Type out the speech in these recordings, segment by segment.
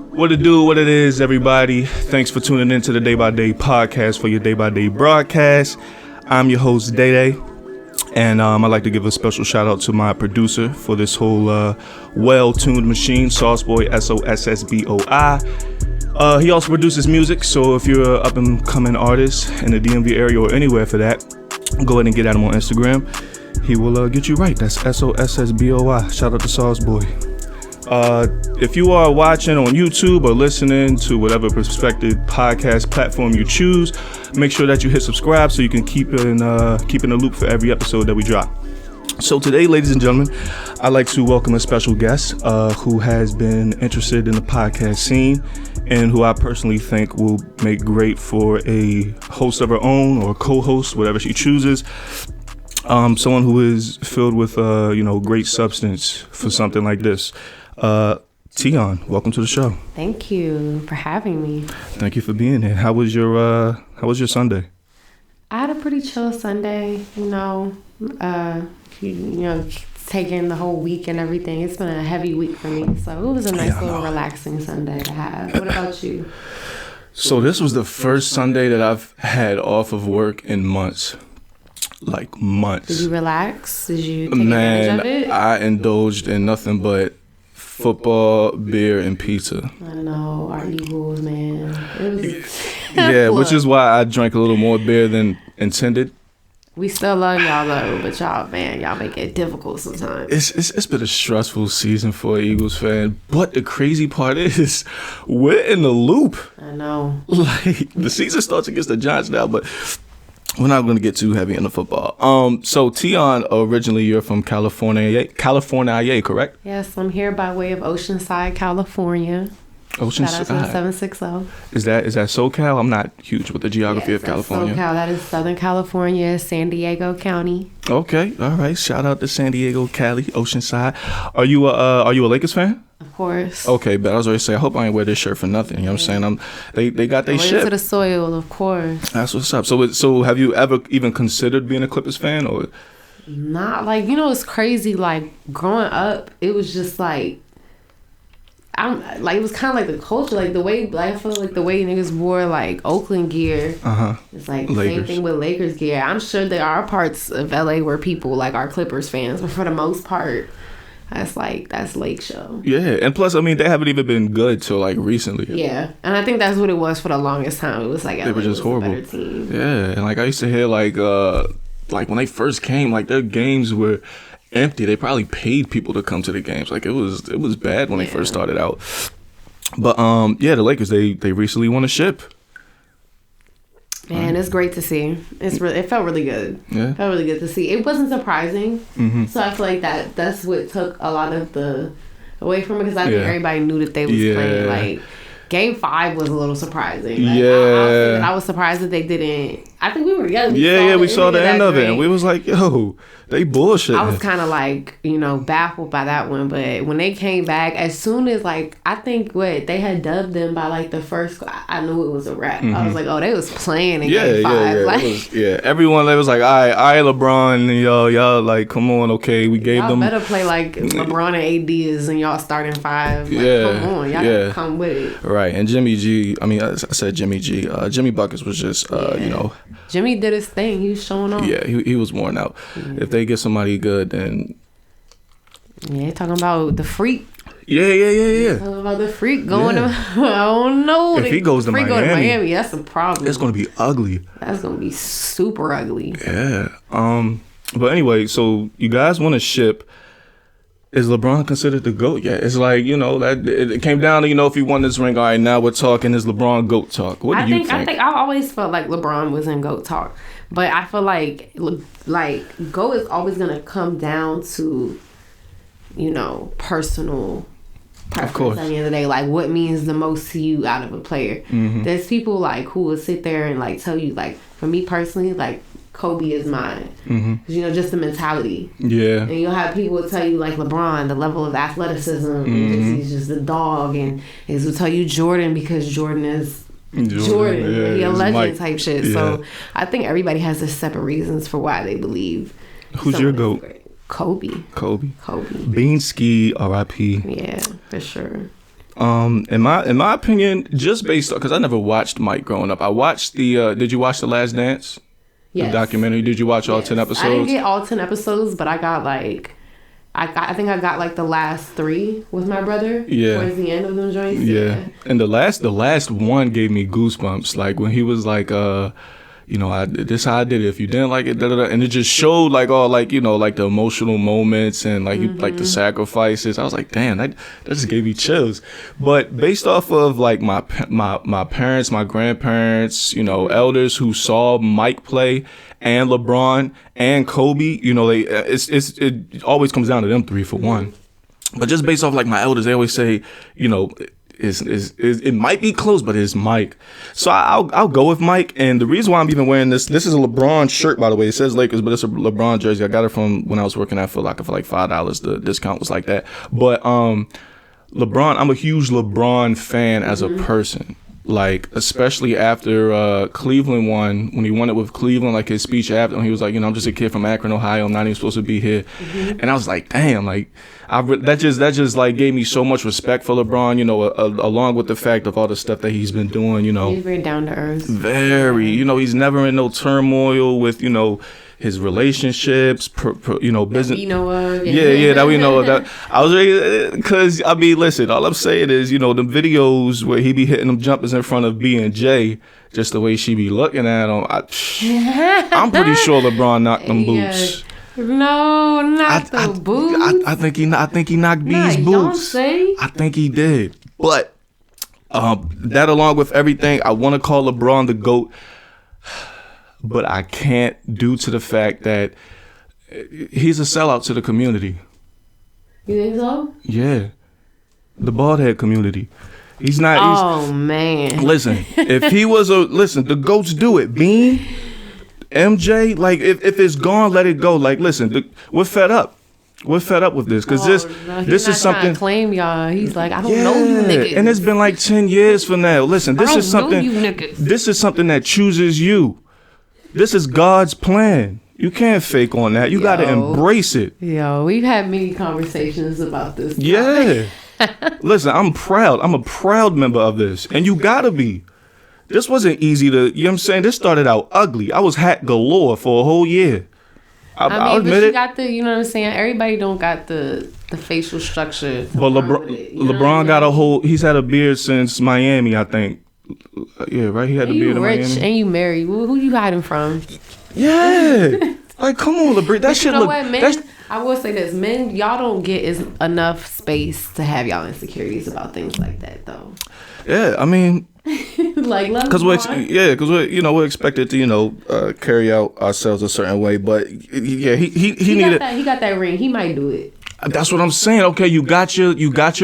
What it do, what it is, everybody. Thanks for tuning in to the Day by Day podcast for your Day by Day broadcast. I'm your host, Day Day, and I'd like to give a special shout out to my producer for this whole well-tuned machine, Sauceboy, SOSSBOI. He also produces music, so if you're an up-and-coming artist in the DMV area or anywhere for that, go ahead and get at him on Instagram. He will get you right. That's SOSSBOI. Shout out to Sauceboy. If you are watching on YouTube or listening to whatever prospective podcast platform you choose, make sure that you hit subscribe so you can keep in the loop for every episode that we drop. So today, ladies and gentlemen, I'd like to welcome a special guest who has been interested in the podcast scene and who I personally think will make great for a host of her own or co-host, whatever she chooses. Someone who is filled with great substance for something like this. Tian, welcome to the show. Thank you for having me. Thank you for being here. How was your Sunday? I had a pretty chill Sunday, taking the whole week and everything. It's been a heavy week for me, so it was a nice little relaxing Sunday to have. What about you? So this was the first Sunday that I've had off of work in months. Like months. Did you relax? Did you take advantage of it? I indulged in nothing but football, beer, and pizza. I know, our Eagles, man. It was yeah, which is why I drank a little more beer than intended. We still love y'all though, but y'all make it difficult sometimes. It's been a stressful season for an Eagles fan, but the crazy part is we're in the loop. I know. Like the season starts against the Giants now, but we're not going to get too heavy into football. So Tian, originally you're from California, correct? Yes, I'm here by way of Oceanside, California. Oceanside. Shout out to 760. Is that SoCal? I'm not huge with the geography of California. SoCal, that is Southern California, San Diego County. Okay, all right. Shout out to San Diego, Cali, Oceanside. Are you a Lakers fan? Of course. Okay, but I was already saying, I hope I ain't wear this shirt for nothing. You know what I'm saying? They got their shit. To the soil, of course. That's what's up. So have you ever even considered being a Clippers fan, or? Not it's crazy. Like growing up, it was just like. It was kind of like the culture, like the way I feel like the way niggas wore like Oakland gear. It's like the same thing with Lakers gear. I'm sure there are parts of LA where people like are Clippers fans, but for the most part, that's Lake Show. Yeah, and plus, I mean, they haven't even been good till like recently. Yeah, and I think that's what it was for the longest time. It was like they were just horrible. A better team. Yeah, and like I used to hear like when they first came, like their games were empty. They probably paid people to come to the games. Like it was bad when they first started out. But the Lakers they recently won a ship. Man, it's great to see. It felt really good. Yeah, it felt really good to see. It wasn't surprising, mm-hmm. So I feel like that's what took a lot of the away from it because I think everybody knew that they was playing. Like Game 5 was a little surprising. Like, I was surprised that they didn't. I think we were young. We saw the end of it, and we was like, "Yo, they bullshit." I was kind of like, baffled by that one. But when they came back, as soon as I think they had dubbed them by like the first, I knew it was a wrap. Mm-hmm. I was like, "Oh, they was playing in Game 5." Everyone they was like, "All right, LeBron, and y'all like, come on, okay, we gave y'all them better play like LeBron and AD is and y'all starting 5. Like, come on, y'all come with it." Right, and Jimmy G. I mean, I said Jimmy G. Jimmy Buckets was just, Jimmy did his thing. He was showing off. Yeah, he was worn out. Yeah. If they get somebody good, then talking about the freak. Yeah. Talking about the freak going to. I don't know. If he goes to Miami, that's a problem. It's gonna be ugly. That's gonna be super ugly. Yeah. But anyway, so you guys want to ship. Is LeBron considered the GOAT yet? It's like, that it came down to, if he won this ring, all right, now we're talking, is LeBron GOAT talk? What do you think? I think I always felt like LeBron was in GOAT talk. But I feel like GOAT is always going to come down to, personal preference. Of course. At the end of the day, like what means the most to you out of a player. Mm-hmm. There's people who will sit there and tell you, for me personally, Kobe is mine. Mm-hmm. Just the mentality. Yeah. And you'll have people tell you LeBron, the level of athleticism, mm-hmm. He's just a dog, and he's will tell you Jordan because Jordan is Jordan. Yeah, he a legend type shit. Yeah. So I think everybody has their separate reasons for why they believe. Who's your GOAT? Kobe. Beansky, R.I.P. Yeah, for sure. In my opinion, just based on, because I never watched Mike growing up. I watched did you watch The Last Dance? Yes. The documentary. Did you watch all 10 episodes? I didn't get all 10 episodes, but I got like, I think I got like the last 3 with my brother. Yeah. Towards the end of them joints. Yeah. And the last one gave me goosebumps. Like when he was like, this how I did it. If you didn't like it, and it just showed like all like, like the emotional moments and like like the sacrifices. I was like, damn, that just gave me chills. But based off of like my parents, my grandparents, elders who saw Mike play and LeBron and Kobe, it always comes down to them 3 for one. But just based off like my elders, they always say, it might be close, but it's Mike. So I'll go with Mike. And the reason why I'm even wearing this is a LeBron shirt, by the way. It says Lakers, but it's a LeBron jersey. I got it from when I was working at Foot Locker for like $5. The discount was like that. But LeBron, I'm a huge LeBron fan as a person. Like, especially after Cleveland won, when he won it with Cleveland, like his speech after, when he was like, I'm just a kid from Akron, Ohio, I'm not even supposed to be here. And I was like, damn, like, that just like gave me so much respect for LeBron, along with the fact of all the stuff that he's been doing, He's very down to earth. Very, he's never in no turmoil with, his relationships, business. Yeah, that we know of that. I was ready, because, listen, all I'm saying is, the videos where he be hitting them jumpers in front of B&J, just the way she be looking at him, I'm pretty sure LeBron knocked them boots. No, not the boots. I think he knocked B's boots. I think he did. But that along with everything, I want to call LeBron the GOAT. But I can't, due to the fact that he's a sellout to the community. You think so? Yeah. The bald head community. He's not. Man. Listen, if he was the GOATs do it. Bean, MJ, like, if it's gone, let it go. Like, listen, we're fed up. We're fed up with this because this is something. Claim y'all. He's like, I don't know you niggas. And it's been like 10 years from now. Listen, this is something. This is something that chooses you. This is God's plan. You can't fake on that. You got to embrace it. Yo, we've had many conversations about this. Yeah. Listen, I'm proud. I'm a proud member of this. And you got to be. This wasn't easy to, you know what I'm saying? This started out ugly. I was hat galore for a whole year. I'll admit but you it. got the, you know what I'm saying? Everybody don't got the facial structure. But LeBron got a whole, he's had a beard since Miami, I think. Yeah, right. He had a beard in Miami. You rich and you married. Who you hiding from? Yeah, like come on, LeBron. That shit look. Men, I will say this: men, y'all don't get enough space to have y'all insecurities about things like that, though. Yeah, I mean, like, because we're expected to carry out ourselves a certain way, but yeah, he needed. He got that ring. He might do it. That's what I'm saying. Okay, you got your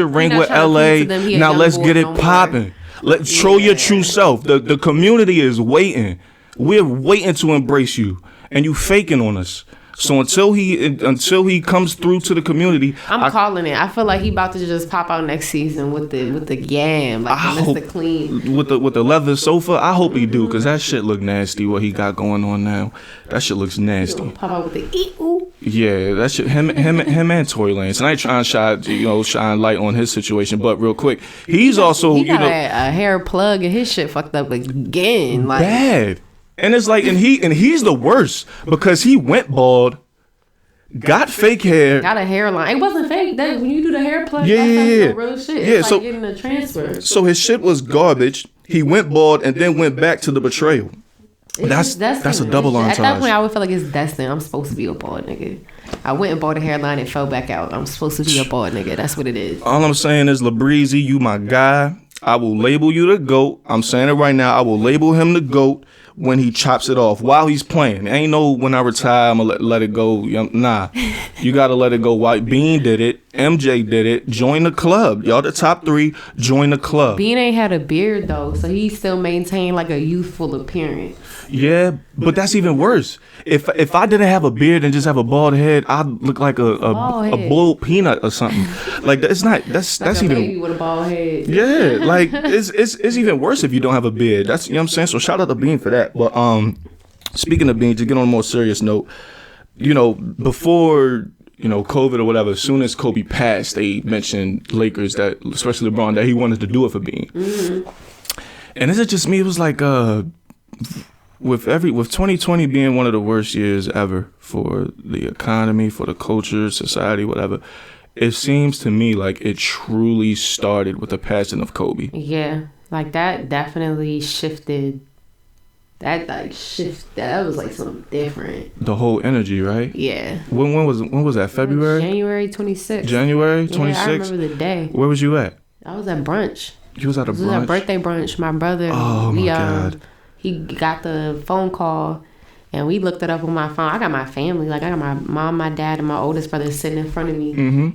ring with LA. Now let's get it popping. Let's show your true self. The community is waiting. We're waiting to embrace you, and you faking on us. So until he comes through to the community, I'm calling it. I feel like he about to just pop out next season with the yam, like Mr. Clean, with the leather sofa. I hope he do, cause that shit look nasty. What he got going on now, that shit looks nasty. Pop out with the eat-oo. Yeah, that shit. Him and Tory Lanez. And I ain't trying to shine light on his situation, but real quick, he got a hair plug and his shit fucked up again, like bad. And it's like, and he's the worst because he went bald, got fake hair, got a hairline. It wasn't fake. That when you do the hair plug, yeah, real shit. Yeah, it's like getting a transfer. So his shit was garbage. He went bald and then went back to the betrayal. That's a double entendre. At that point, I would feel like it's destined. I'm supposed to be a bald nigga. I went and bought a hairline and fell back out. I'm supposed to be a bald nigga. That's what it is. All I'm saying is, LaBreezy, you my guy. I will label you the GOAT. I'm saying it right now. I will label him the GOAT when he chops it off while he's playing. Ain't no when I retire, I'm going to let it go. Nah. You got to let it go. White Bean did it. MJ did it. Join the club. Y'all the top 3. Join the club. Bean ain't had a beard, though, so he still maintained like a youthful appearance. Yeah, but that's even worse. If I didn't have a beard and just have a bald head, I'd look like a boiled peanut or something. Like that's like that's a even baby with a bald head. Yeah, like it's even worse if you don't have a beard. That's, you know what I'm saying. So shout out to Bean for that. But speaking of Bean, to get on a more serious note, before COVID or whatever, as soon as Kobe passed, they mentioned Lakers, that especially LeBron, that he wanted to do it for Bean. Mm-hmm. And is it just me? It was like with 2020 being one of the worst years ever for the economy, for the culture, society, whatever. It seems to me like it truly started with the passing of Kobe. Yeah, like that definitely shifted. That was like something different. The whole energy, right? Yeah. When was that? February? January 26th. January 26th? Yeah, I remember the day. Where was you at? I was at brunch. You was at a brunch? It was a birthday brunch. My brother. Oh my God. He got the phone call, and we looked it up on my phone. I got my family, like I got my mom, my dad, and my oldest brother sitting in front of me,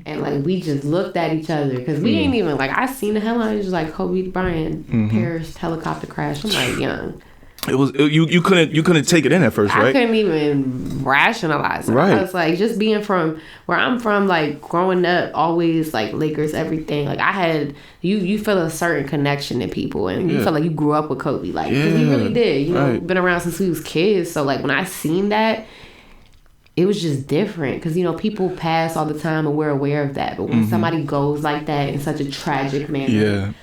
and like we just looked at each other because we ain't even like I seen the headline. It was just like Kobe Bryant, Paris helicopter crash. I'm like young. It was you couldn't take it in at first, right? I couldn't even rationalize it. Right. I was like, just being from where I'm from, like growing up, always like Lakers, everything. Like I had you feel a certain connection to people, and you feel like you grew up with Kobe, like because he really did. Been around since we was kids. So like when I seen that, it was just different because people pass all the time and we're aware of that. But when somebody goes like that in such a tragic manner,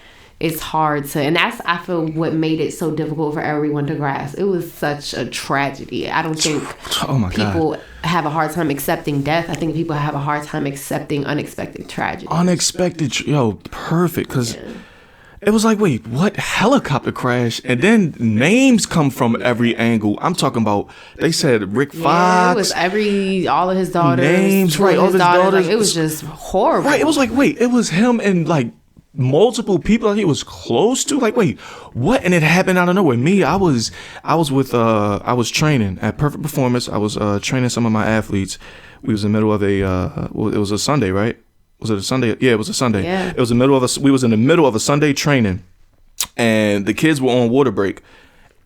it's hard to, and that's, I feel, what made it so difficult for everyone to grasp. It was such a tragedy. I don't think people have a hard time accepting death. I think people have a hard time accepting unexpected tragedy. Perfect, because it was like, wait, what? Helicopter crash? And then names come from every angle. I'm talking about, they said Rick Fox. It was all of his daughters. Names, right, all his daughters. Like, it was just horrible. Right, it was like, wait, it was him and like multiple people he was close to. Like, wait, what? And it happened out of nowhere. Me, I was training at Perfect Performance. I was training some of my athletes. We was in the middle of it was a Sunday, right? Was it a Sunday? Yeah, it was a Sunday. Yeah. It was we was in the middle of a Sunday training, and the kids were on water break,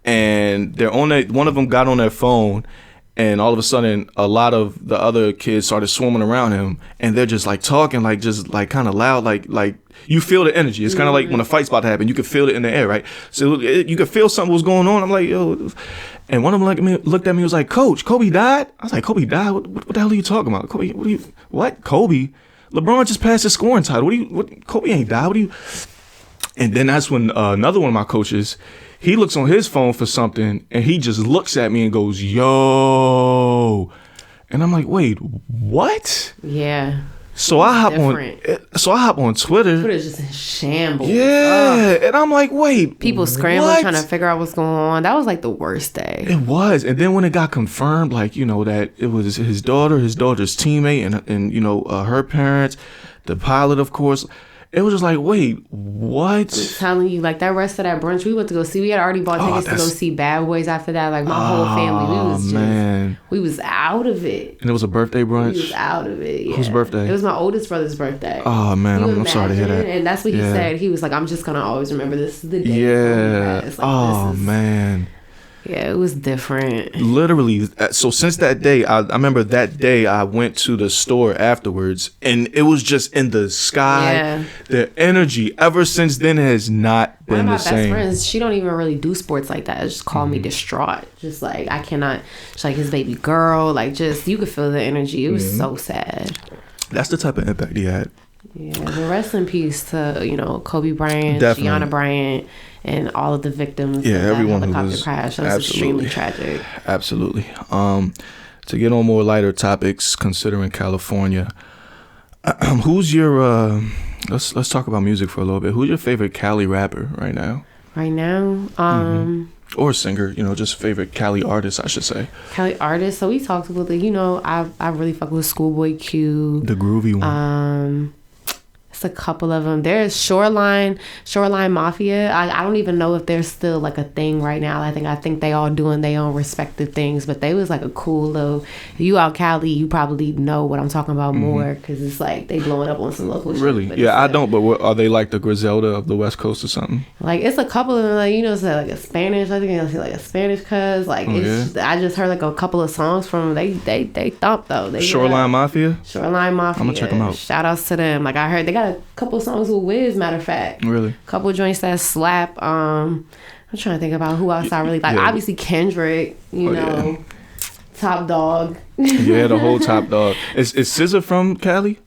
and one of them got on their phone. And all of a sudden, a lot of the other kids started swarming around him, and they're just like talking, like just like kind of loud, like you feel the energy. It's kind of like when a fight's about to happen, you can feel it in the air, right? So you could feel something was going on. I'm like, yo, and one of them looked at me, was like, Coach, Kobe died. I was like, Kobe died? What the hell are you talking about? Kobe? What? Kobe? LeBron just passed his scoring title. Kobe ain't died. What do you? And then that's when another one of my coaches, he looks on his phone for something, and he just looks at me and goes, yo. And I'm like, wait, what? Yeah. So I hop on Twitter. Twitter's just in shambles. Yeah. And I'm like, wait, people scrambling, trying to figure out what's going on. That was like the worst day. It was. And then when it got confirmed, like, that it was his daughter's teammate, and her parents, the pilot, of course. It was just like, wait, what? I'm telling you, like that rest of that brunch, we went to go see. We had already bought tickets to go see Bad Boys after that. Like my whole family, we was out of it. And it was a birthday brunch. We was out of it. Yeah. Whose birthday? It was my oldest brother's birthday. Oh man, I'm sorry to hear that. And that's what he said. He was like, I'm just gonna always remember this is the day. Yeah. Like, man. Yeah, it was different. Literally. So since that day, I remember that day I went to the store afterwards, and it was just in the sky. Yeah. The energy ever since then has not been the same. One of my best friends, she don't even really do sports like that. Just called me distraught. Just like, I cannot. She's like his baby girl. Like, just, you could feel the energy. It was so sad. That's the type of impact he had. Yeah, but rest in peace to, Kobe Bryant, Gianna Bryant, and all of the victims of that helicopter crash. That was extremely tragic. Absolutely. To get on more lighter topics, considering California, who's your let's talk about music for a little bit. Who's your favorite Cali rapper right now? Right now, or singer, just favorite Cali artist, I should say. Cali artist. So we talked about I really fuck with Schoolboy Q, the groovy one. A couple of them. There's Shoreline Mafia. I don't even know if they're still like a thing right now. I think they all doing their own respective things, but they was like a cool little. You out Cali, you probably know what I'm talking about more because it's like they blowing up on some local shit. Really? Yeah, I don't. But are they like the Griselda of the West Coast or something? Like it's a couple of them. Like say like a Spanish. I think it's like a Spanish cuz like I just heard like a couple of songs from them. They thump though. Shoreline Mafia. Shoreline Mafia. I'm gonna check them out. Shout outs to them. Like I heard they got a couple songs with Wiz, matter of fact. Really? Couple joints that slap. I'm trying to think about who else I really like. Obviously Kendrick, you know. Top Dog. Yeah, the whole Top Dog. Is SZA from Cali?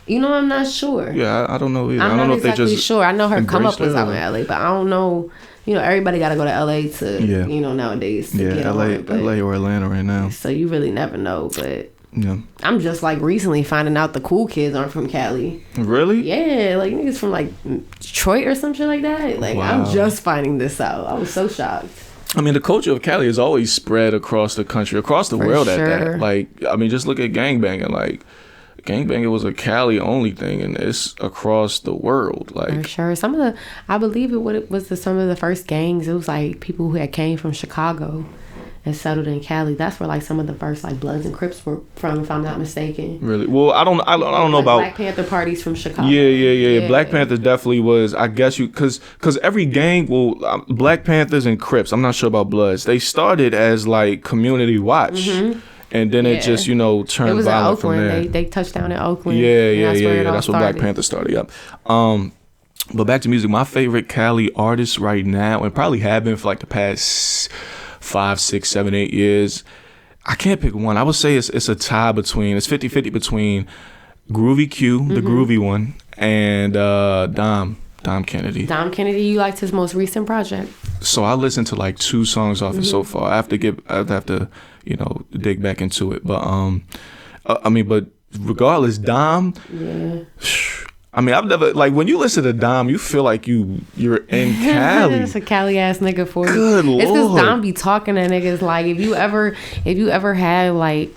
You know, I'm not sure. Yeah, I don't know either. I'm I don't not know exactly if they just sure. I know her come up was her, out in LA, but I don't know. You know, everybody got to go to LA to, you know, nowadays to get LA, on. But, LA or Atlanta right now. So you really never know. But yeah, I'm just like recently finding out the cool kids aren't from Cali. Really? Yeah, like niggas from like Detroit or some shit like that. Like Wow. I'm just finding this out. I was so shocked. I mean, the culture of Cali is always spread across the country, across the world at that. Like, I mean, just look at gangbanging. Like, gangbanging was a Cali only thing, and it's across the world. Like, For sure. I believe it was some of the first gangs. It was like people who had came from Chicago and settled in Cali. That's where like some of the first like Bloods and Crips were from, if I'm not mistaken. Really? Well, I don't know like about Black Panther parties from Chicago. Yeah. Black Panther definitely was. I guess because every gang, Black Panthers and Crips. I'm not sure about Bloods. They started as like community watch. Mm-hmm. And then it just, turned it was violent in Oakland. from there. They touched down in Oakland. Yeah. That's where Black Panther started. Yep. But back to music. My favorite Cali artist right now, and probably have been for like the past 5, 6, 7, 8 years. I can't pick one. I would say it's a tie between, it's 50-50 between Groovy Q, the groovy one, and Dom Kennedy. Dom Kennedy, you liked his most recent project. So I listened to like 2 songs off it so far. I have to dig back into it. But but regardless, Dom. Yeah. I mean, I've never, like, when you listen to Dom, you feel like you're in Cali. It's a Cali ass nigga for you. Good Lord. It's because Dom be talking to niggas like, if you ever had like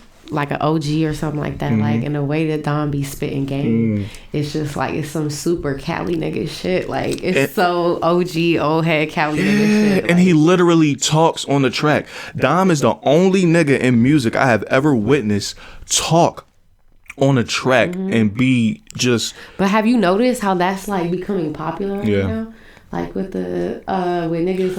an OG or something like that, like in the way that Dom be spitting game, it's just like it's some super Cali nigga shit. Like it's so OG old head Cali nigga shit. And he literally talks on the track. Dom is the only nigga in music I have ever witnessed talk on a track and be just. But have you noticed how that's like becoming popular right Yeah. now? Like with the with niggas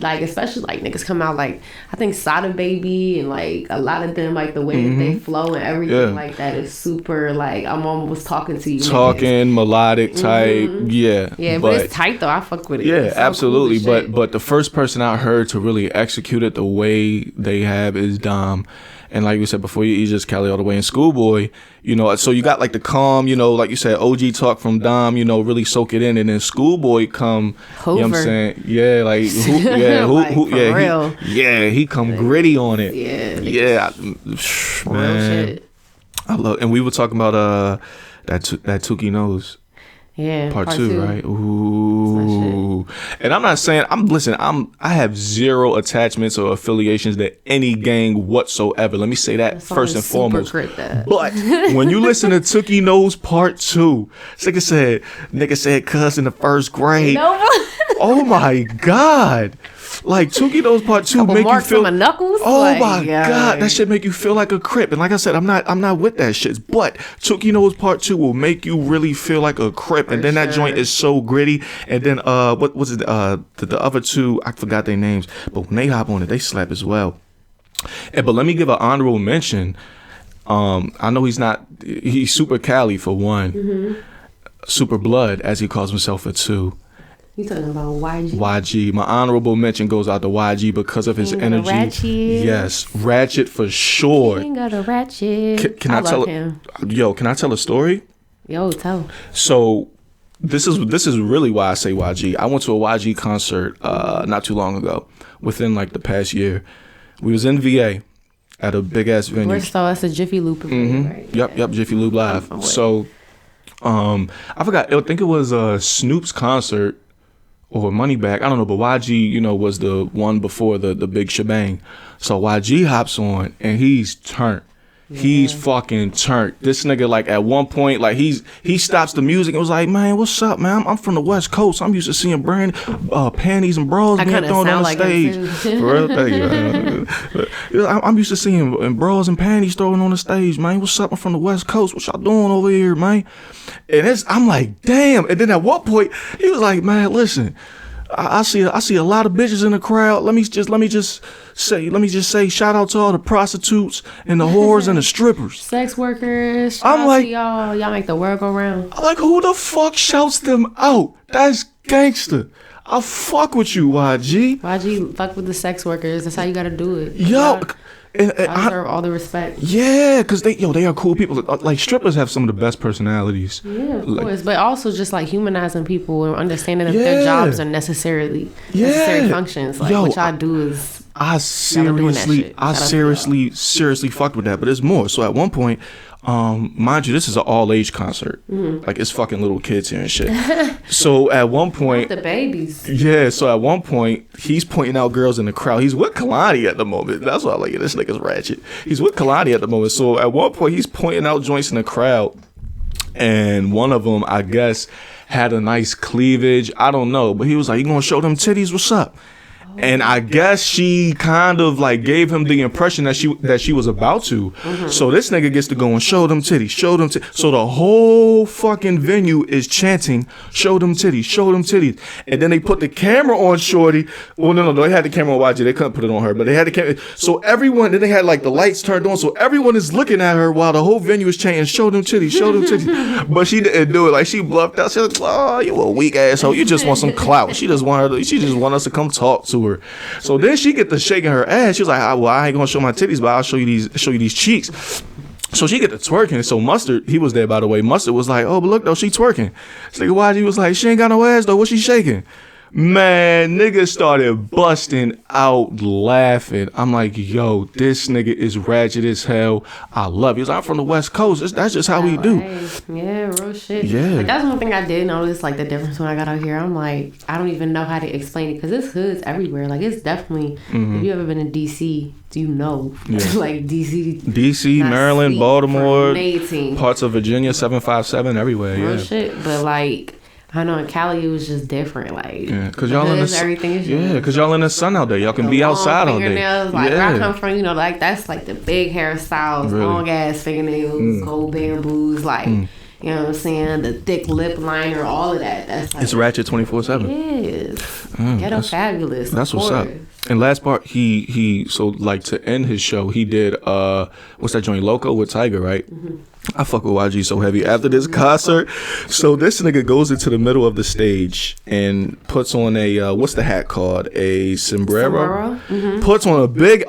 like especially like niggas come out like I think Sada Baby and like a lot of them like the way that they flow and everything like that is super like I'm almost talking to you. Talking melodic type, Yeah, but it's tight though. I fuck with it. Yeah, It's so absolutely. cool as shit. But the first person I heard to really execute it the way they have is Dom. And like we said before, you just Cali all the way in Schoolboy, so you got like the calm, like you said, OG talk from Dom, really soak it in, and then Schoolboy come, Hoover. you know what I'm saying? Yeah, like he come gritty on it. Yeah. Man. Shit. I love, and we were talking about that Tukey Knows. Yeah, Part two, right? Ooh. And I'm not saying I have zero attachments or affiliations to any gang whatsoever. Let me say that first and foremost. But when you listen to Tukey Knows Part 2, nigga said cuz in the first grade. Oh my God. Like Tukey Knows Part 2 make you feel my knuckles. Oh my God, that shit make you feel like a Crip. And like I said, I'm not with that shit. But Tukey Knows Part 2 will make you really feel like a Crip. And then that joint is so gritty. And then what was it? The other two, I forgot their names. But when they hop on it, they slap as well. But let me give an honorable mention. I know he's super Cali for one. Super Blood, as he calls himself, for 2. You talking about YG? YG. My honorable mention goes out to YG because of his energy. Ratchet. Yes, ratchet for sure. King of the ratchet. Can I tell him? Yo, can I tell a story? Yo, tell. So this is really why I say YG. I went to a YG concert not too long ago, within like the past year. We was in VA at a big ass venue. So that's a Jiffy Lube, right? Yep, Jiffy Lube Live. So I forgot. I think it was Snoop's concert. Or Moneybag, I don't know, but YG, was the one before the big shebang. So YG hops on and he's turned. Yeah. He's fucking turned. This nigga, like, at one point, like, he stops the music and was like, man, what's up, man? I'm from the West Coast. I'm used to seeing brand panties and bras being thrown on the stage. For real, thank you. I'm used to seeing bras and panties thrown on the stage, man. What's up? I'm from the West Coast. What y'all doing over here, man? And I'm like, damn. And then at one point, he was like, man, listen, I see a lot of bitches in the crowd. Let me just say shout out to all the prostitutes and the whores and the strippers, sex workers. I'm like, y'all make the world go round. I'm like, who the fuck shouts them out? That's gangster. I fuck with you, YG. YG fuck with the sex workers. That's how you gotta do it. Yo, I deserve all the respect. Yeah, because they are cool people. Like, strippers have some of the best personalities. Yeah, of course. But also just like humanizing people and understanding that their jobs are necessary functions. Like, what y'all do is... I seriously fucked with that, but there's more. So at one point, mind you, this is an all age concert. Like, it's fucking little kids here and shit. So at one point, the babies. Yeah. So at one point, he's pointing out girls in the crowd. He's with Kalani at the moment. That's why I like it. This nigga's ratchet. He's with Kalani at the moment. So at one point, he's pointing out joints in the crowd, and one of them, I guess, had a nice cleavage. I don't know, but he was like, "You gonna show them titties? What's up?" And I guess she kind of like gave him the impression that she was about to. So this nigga gets to go and show them titties, show them titties. So the whole fucking venue is chanting, show them titties, show them titties. And then they put the camera on Shorty. Well, no, they had the camera on YG. They couldn't put it on her, but they had the camera. So everyone, then they had like the lights turned on. So everyone is looking at her while the whole venue is chanting, show them titties, show them titties. But she didn't do it. Like, she bluffed out. She was like, oh, you a weak asshole. You just want some clout. She just want us to come talk to her. So then she get to shaking her ass. She was like, well, I ain't gonna show my titties, but I'll show you these cheeks. So she get to twerking. So Mustard, he was there, by the way. Mustard was like, oh, but look though, she twerking. This nigga YG was like, she ain't got no ass though. What she shaking? Man, niggas started busting out laughing. I'm like, yo, this nigga is ratchet as hell. I love it. He's like, I'm from the West Coast. That's just how we do. Yeah, real shit. Yeah. Like, that's one thing I did notice, like, the difference when I got out here. I'm like, I don't even know how to explain it, because it's hoods everywhere. Like, it's definitely, if you ever been in D.C., you know. Like, D.C., Maryland, Baltimore, amazing. Parts of Virginia, 757, everywhere. Real shit. But, like, I know in Cali it was just different, like, cause y'all in the everything is cause y'all in the sun out there. Y'all can be outside all day. Like, where I come from, you know, like, that's like the big hairstyles, long ass fingernails, gold bamboos, like, you know what I'm saying, the thick lip liner, all of that. That's like, it's ratchet 24/7. Yes, ghetto fabulous. That's what's up. And last part, he so like to end his show, he did what's that joint, Loco with Tiger, right? I fuck with YG so heavy after this concert. So this nigga goes into the middle of the stage and puts on a what's the hat called? A sombrero. Puts on a big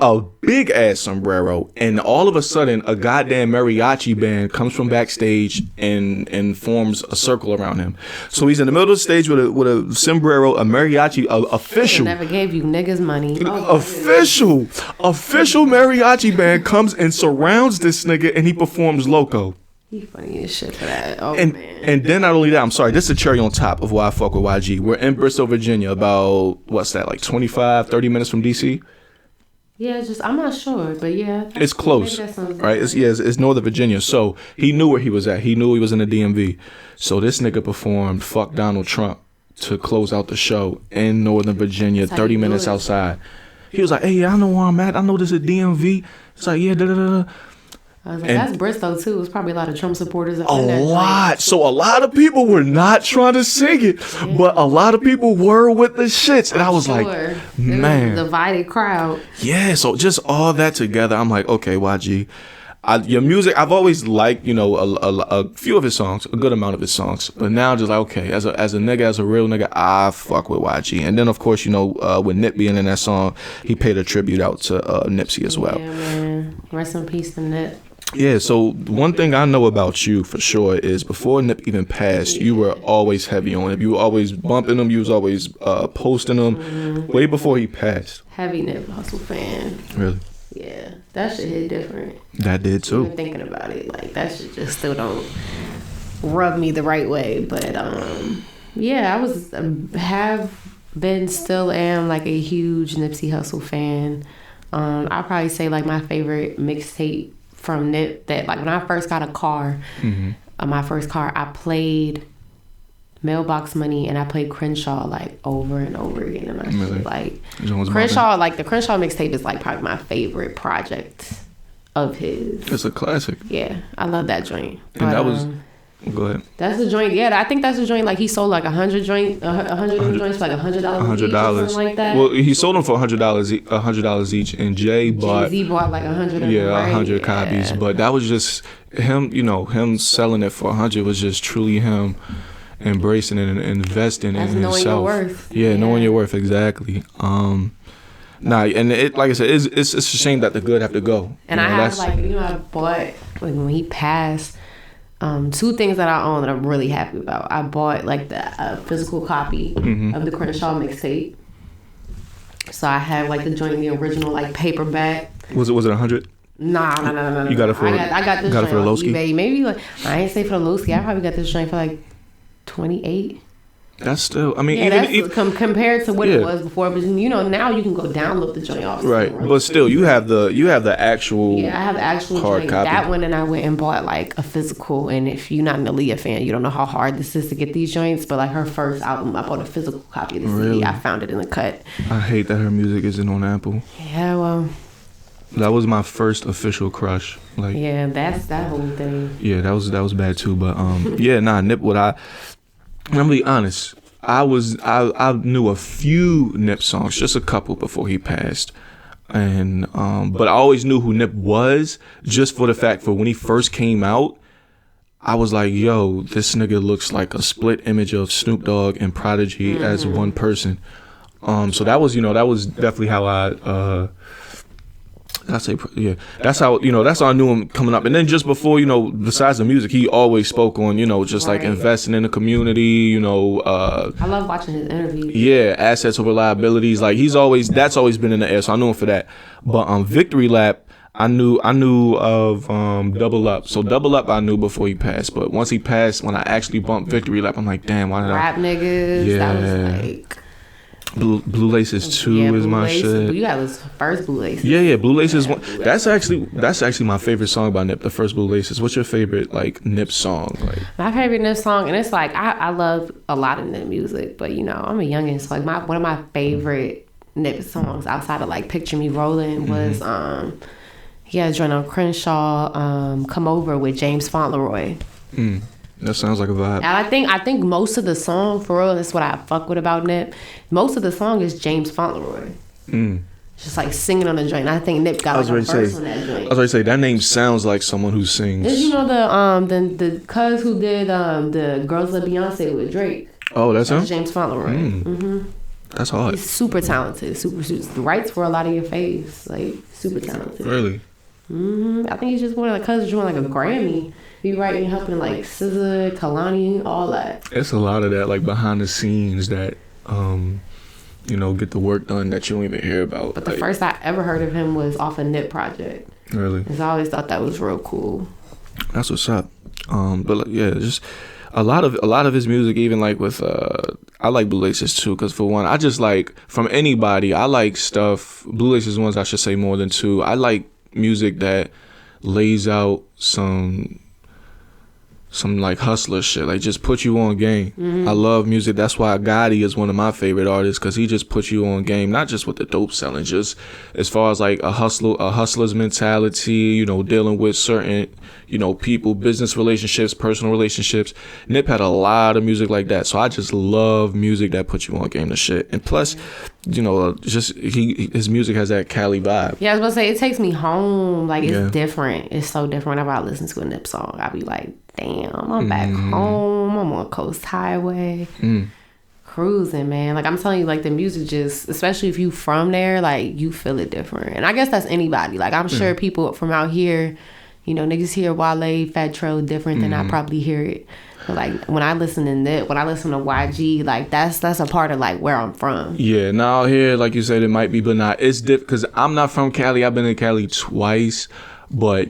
ass sombrero, and all of a sudden a goddamn mariachi band comes from backstage and forms a circle around him. So he's in the middle of the stage with a sombrero, a mariachi, official. Never gave you niggas money. Official mariachi band comes and surrounds this nigga, and he performs Loco. He funny as shit for that. Oh, man. And then not only that, I'm sorry, this is a cherry on top of why I fuck with YG. We're in Bristol, Virginia, about, what's that, like 25, 30 minutes from DC? Yeah, I'm not sure, but yeah. It's close, right? It's Northern Virginia. So he knew where he was at. He knew he was in the DMV. So this nigga performed Fuck Donald Trump to close out the show in Northern Virginia, 30 minutes outside. He was like, hey, I know where I'm at. I know this is DMV. It's like, yeah, da-da-da-da. I was like, that's Bristol too. It's probably a lot of Trump supporters. A lot. So a lot of people were not trying to sing it, but a lot of people were with the shits. And I was like, man. It was a divided crowd. Yeah, so just all that together, I'm like, okay, YG. Your music, I've always liked, you know, a few of his songs, a good amount of his songs. But now just like, okay, as a nigga, as a real nigga, I fuck with YG. And then, of course, you know, with Nip being in that song, he paid a tribute out to Nipsey as well. Yeah, man. Rest in peace to Nip. Yeah, so one thing I know about you for sure is before Nip even passed, you were always heavy on him. You were always bumping him. You was always posting him way before he passed. Heavy Nip Hustle fan. Really? Yeah, that shit hit different. That did too. Even thinking about it, like, that shit just still don't rub me the right way. But yeah, I was still am like a huge Nipsey Hussle fan. I'll probably say like my favorite mixtape from Nip, that like when I first got a car, my first car, I played Mailbox Money and I played Crenshaw like over and over again in my shit. Like Crenshaw, like the Crenshaw mixtape is like probably my favorite project of his. It's a classic. Yeah, I love that joint. And that was. Go ahead. That's the joint. Yeah, I think that's the joint. Like he sold like 100 joints for like $100. $100 like that. Well, he sold them for $100 each, and Jay bought like 100. Yeah, 100 copies. But that was just him. You know, him selling it for 100 was just truly him embracing it and investing in himself. Knowing your worth. Yeah, knowing your worth, exactly. Nah, and it, like I said, it's a shame that the good have to go. And I have I bought, like, when he passed, 2 things that I own that I'm really happy about. I bought like the physical copy of the Crenshaw mixtape. So I have like the joint, the original like paperback. Was it 100? Nah. You got it for I got this joint for the on Lowski? eBay. Maybe like I ain't say for the Lowski. I probably got this joint for like 28. That's still, I mean, Yeah, even that's compared to what it was before. But now you can go download the joint off. right, but still, you have the actual. Yeah, I have the actual hard joint. copy. That one, and I went and bought like a physical. And if you're not an Aaliyah fan, you don't know how hard this is to get these joints. But like her first album, I bought a physical copy of the CD. I found it in the cut. I hate that her music isn't on Apple. Yeah, well. That was my first official crush. Like, yeah, that's that whole thing. Yeah, that was bad too. But yeah, nah, Nip. I'm gonna be honest. I knew a few Nip songs, just a couple before he passed, and but I always knew who Nip was just for the fact for when he first came out. I was like, yo, this nigga looks like a split image of Snoop Dogg and Prodigy as one person. So that was definitely how that's how I knew him coming up. And then just before, besides the music, he always spoke on, just like investing in the community, I love watching his interviews. Yeah, assets over liabilities. Like that's always been in the air. So I knew him for that. But Victory Lap, I knew of Double Up. So Double Up I knew before he passed. But once he passed, when I actually bumped Victory Lap, I'm like, damn, why did Rap niggas. Yeah. That was like Blue Laces 2 is my shit. You got this first Blue Laces. Yeah, Blue Laces one. That's actually my favorite song by Nip, the first Blue Laces. What's your favorite like Nip song? Like my favorite Nip song, and it's like I love a lot of Nip music, but I'm a youngin', so like one of my favorite Nip songs outside of like Picture Me Rolling was he had a joint on Crenshaw, Come Over with James Fauntleroy. That sounds like a vibe. And I think most of the song, for real, that's what I fuck with about Nip. Most of the song is James Fauntleroy. Just like singing on the joint. I think Nip got like a verse on that joint. I was ready to say that name sounds like someone who sings. Did the cuz who did the Girls Love Beyonce with Drake? Oh, that's him? James Fauntleroy. That's hard. He's super talented. Super writes for a lot of your faves. Like super talented. Really? I think he's just one of the cuz doing like a Grammy. He writing, helping like SZA, Kalani, all that. It's a lot of that, like behind the scenes that, get the work done that you don't even hear about. But the first I ever heard of him was off a Nip project. Really? Because I always thought that was real cool. That's what's up. But yeah, just a lot of his music, even like with I like Blue Laces too, because for one, I just like from anybody, I like stuff. Blue Laces ones, I should say more than two. I like music that lays out some like hustler shit, like just put you on game. I love music. That's why Gotti is one of my favorite artists, because he just puts you on game, not just with the dope selling, just as far as like a hustler's mentality, dealing with certain people, business relationships, personal relationships. Nip had a lot of music like that, so I just love music that puts you on game to shit. And plus just his music has that Cali vibe. Yeah, I was about to say, it takes me home. Like it's different. It's so different. Whenever I listen to a Nip song, I be like, damn, I'm back home. I'm on Coast Highway, cruising, man. Like I'm telling you, like the music just, especially if you from there, like you feel it different. And I guess that's anybody. Like I'm sure people from out here, niggas hear Wale, Fat Tro different than I probably hear it. But like when I listen to Nip, when I listen to YG, like that's a part of like where I'm from. Yeah, now here, like you said, it might be, but not. It's different because I'm not from Cali. I've been in Cali twice. But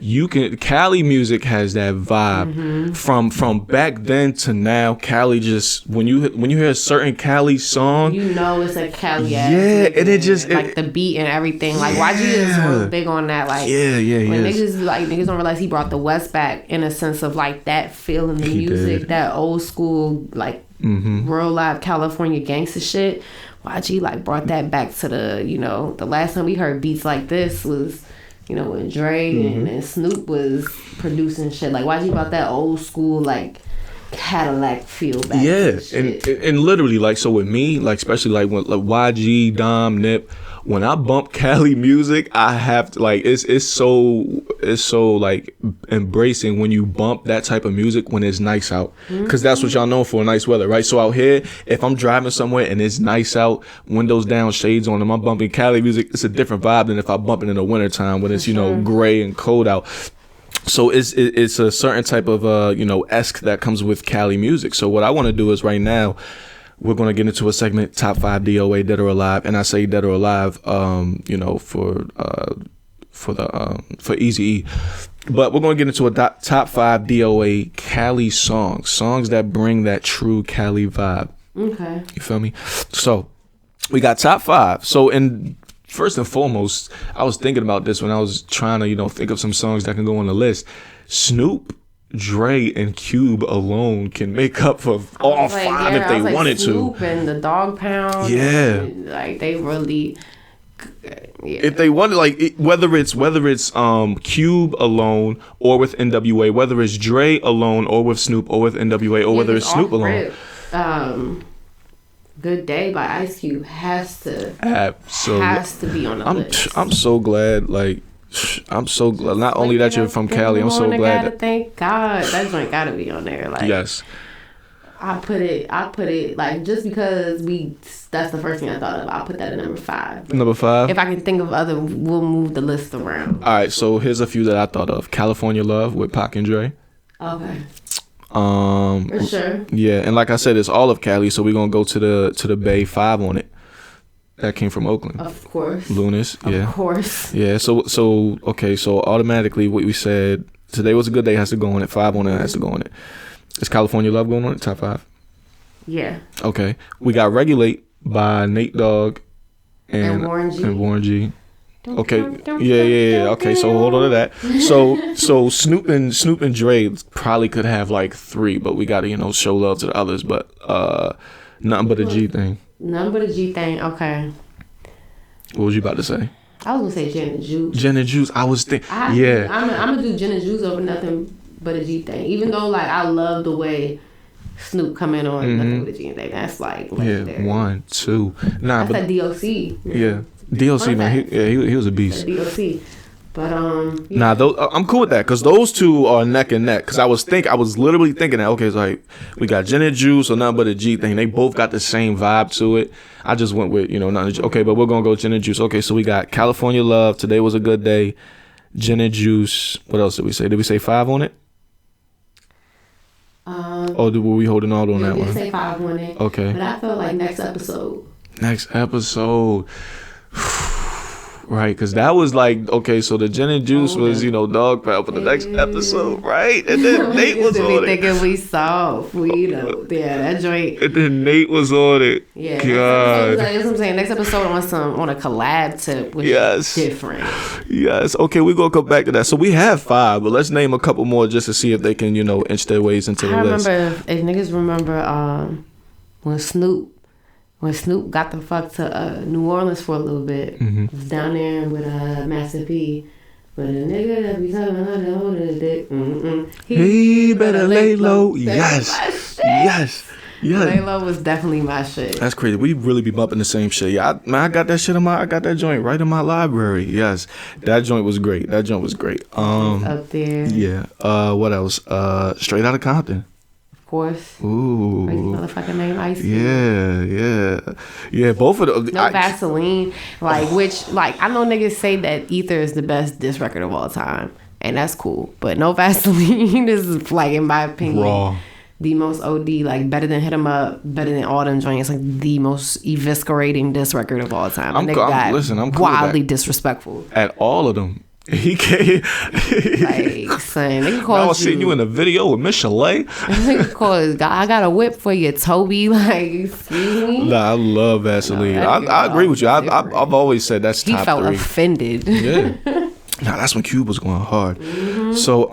Cali music has that vibe from back then to now. Cali just when you hear a certain Cali song, it's a Cali ass. Yeah, and it just like the beat and everything. Like YG is real big on that. Like when niggas don't realize he brought the West back in a sense of like that feel in the music, that old school like real live California gangster shit. YG like brought that back to the the last time we heard beats like this was. When Dre and Snoop was producing shit. Like, YG about that old school, like, Cadillac feel back. Yeah, and literally, like, so with me, like, especially like when like YG, Dom, Nip, when I bump Cali music, I have to, like, it's so like embracing when you bump that type of music when it's nice out, because that's what y'all know for, nice weather, right? So out here, if I'm driving somewhere and it's nice out, windows down, shades on, and I'm bumping Cali music, it's a different vibe than if I bump it in the wintertime when it's, you know, gray and cold out. So it's a certain type of esque that comes with Cali music. So what I want to do is right now we're going to get into a segment, top 5 DOA, dead or alive, and I say dead or alive for Eazy-E. But we're going to get into a top 5 DOA Cali songs that bring that true Cali vibe. Okay. You feel me? So we got top 5. So first and foremost, I was thinking about this when I was trying to, think of some songs that can go on the list. Snoop, Dre, and Cube alone can make up for all 5 if they wanted to. Snoop and the Dog Pound. Yeah. And, they really. Yeah. If they wanted, whether it's Cube alone or with NWA, whether it's Dre alone or with Snoop or with NWA, or whether it's Snoop alone. Good Day by Ice Cube has to be on the list. I'm so glad, not only that you're from Cali, I'm so glad that, thank God that joint gotta be on there. Yes. I put it just because that's the first thing I thought of. I'll put that at number 5. Number 5. If I can think of other, we'll move the list around. All right, so here's a few that I thought of. California Love with Pac and Dre. Okay. For sure. Yeah, and like I said, it's all of Cali, so we're gonna go to the Bay, 5 on it. That came from Oakland. Of course. Lunas, yeah. Of course. Yeah, so okay, so automatically what we said, Today Was a Good Day has to go on it, 5 on it has to go on it. Is California Love going on it, top 5? Yeah. Okay. We got Regulate by Nate Dogg and Warren G. Okay. Yeah. Okay, so hold on to that. So Snoop and Dre probably could have 3, but we gotta, show love to the others. But Nothing But a G Thing. Nothing But a G Thing, okay. What was you about to say? I was gonna say Gin and Juice. Gin and Juice. I was thinking. Yeah. I'm gonna do Gin and Juice over Nothing But a G Thing. Even though I love the way Snoop come in on Nothing But a G Thing. That's legendary. 1, 2. Nah, that's but DOC. Yeah. DOC, man, he was a beast. DOC, but Nah, I'm cool with that because those two are neck and neck. Because I was literally thinking that, okay, it's we got Gin and Juice or Nothing But a G Thing. They both got the same vibe to it. I just went with Nothing. Okay, but we're gonna go Gin and Juice. Okay, so we got California Love, Today Was a Good Day, Gin and Juice. What else did we say? Did we say 5 on it? Were we holding out on that one? We say 5 on it. Okay. But I felt like next episode. Right, because that was okay, so the Gin and Juice was, Dog Pound for the next episode, right? And then Nate was on it. Thinking we soft, that joint. And then Nate was on it. Yeah. God. That's what I'm saying. Next episode on a collab tip, which is different. Yes. Okay, we're going to come back to that. So we have 5, but let's name a couple more just to see if they can, inch their ways into the list. I remember, if niggas remember when Snoop got the fuck to New Orleans for a little bit. Mm-hmm. Was down there with Master P. But a nigga that be talking about the older dick. He better lay low. Yes. Lay low was definitely my shit. That's crazy. We really be bumping the same shit. Yeah, I got that shit I got that joint right in my library. Yes. That joint was great. Up there. Yeah. What else? Straight Outta Compton. Course. Ooh. Crazy motherfucking name, Ice. Yeah. Both of them. Vaseline, I know niggas say that Ether is the best diss record of all time, and that's cool. But No Vaseline is in my opinion, raw. The most OD, better than Hit 'Em Up, better than all them joints, the most eviscerating diss record of all time. I'm cool wildly disrespectful at all of them. He can't. Son, they call I was seeing you in a video with Miss Chalet. I got a whip for you, Toby. Excuse me. Nah, I love Vaseline. I agree with you. I've always said that's top 3. He felt offended. Yeah. Nah, that's when Cube was going hard. Mm-hmm. So,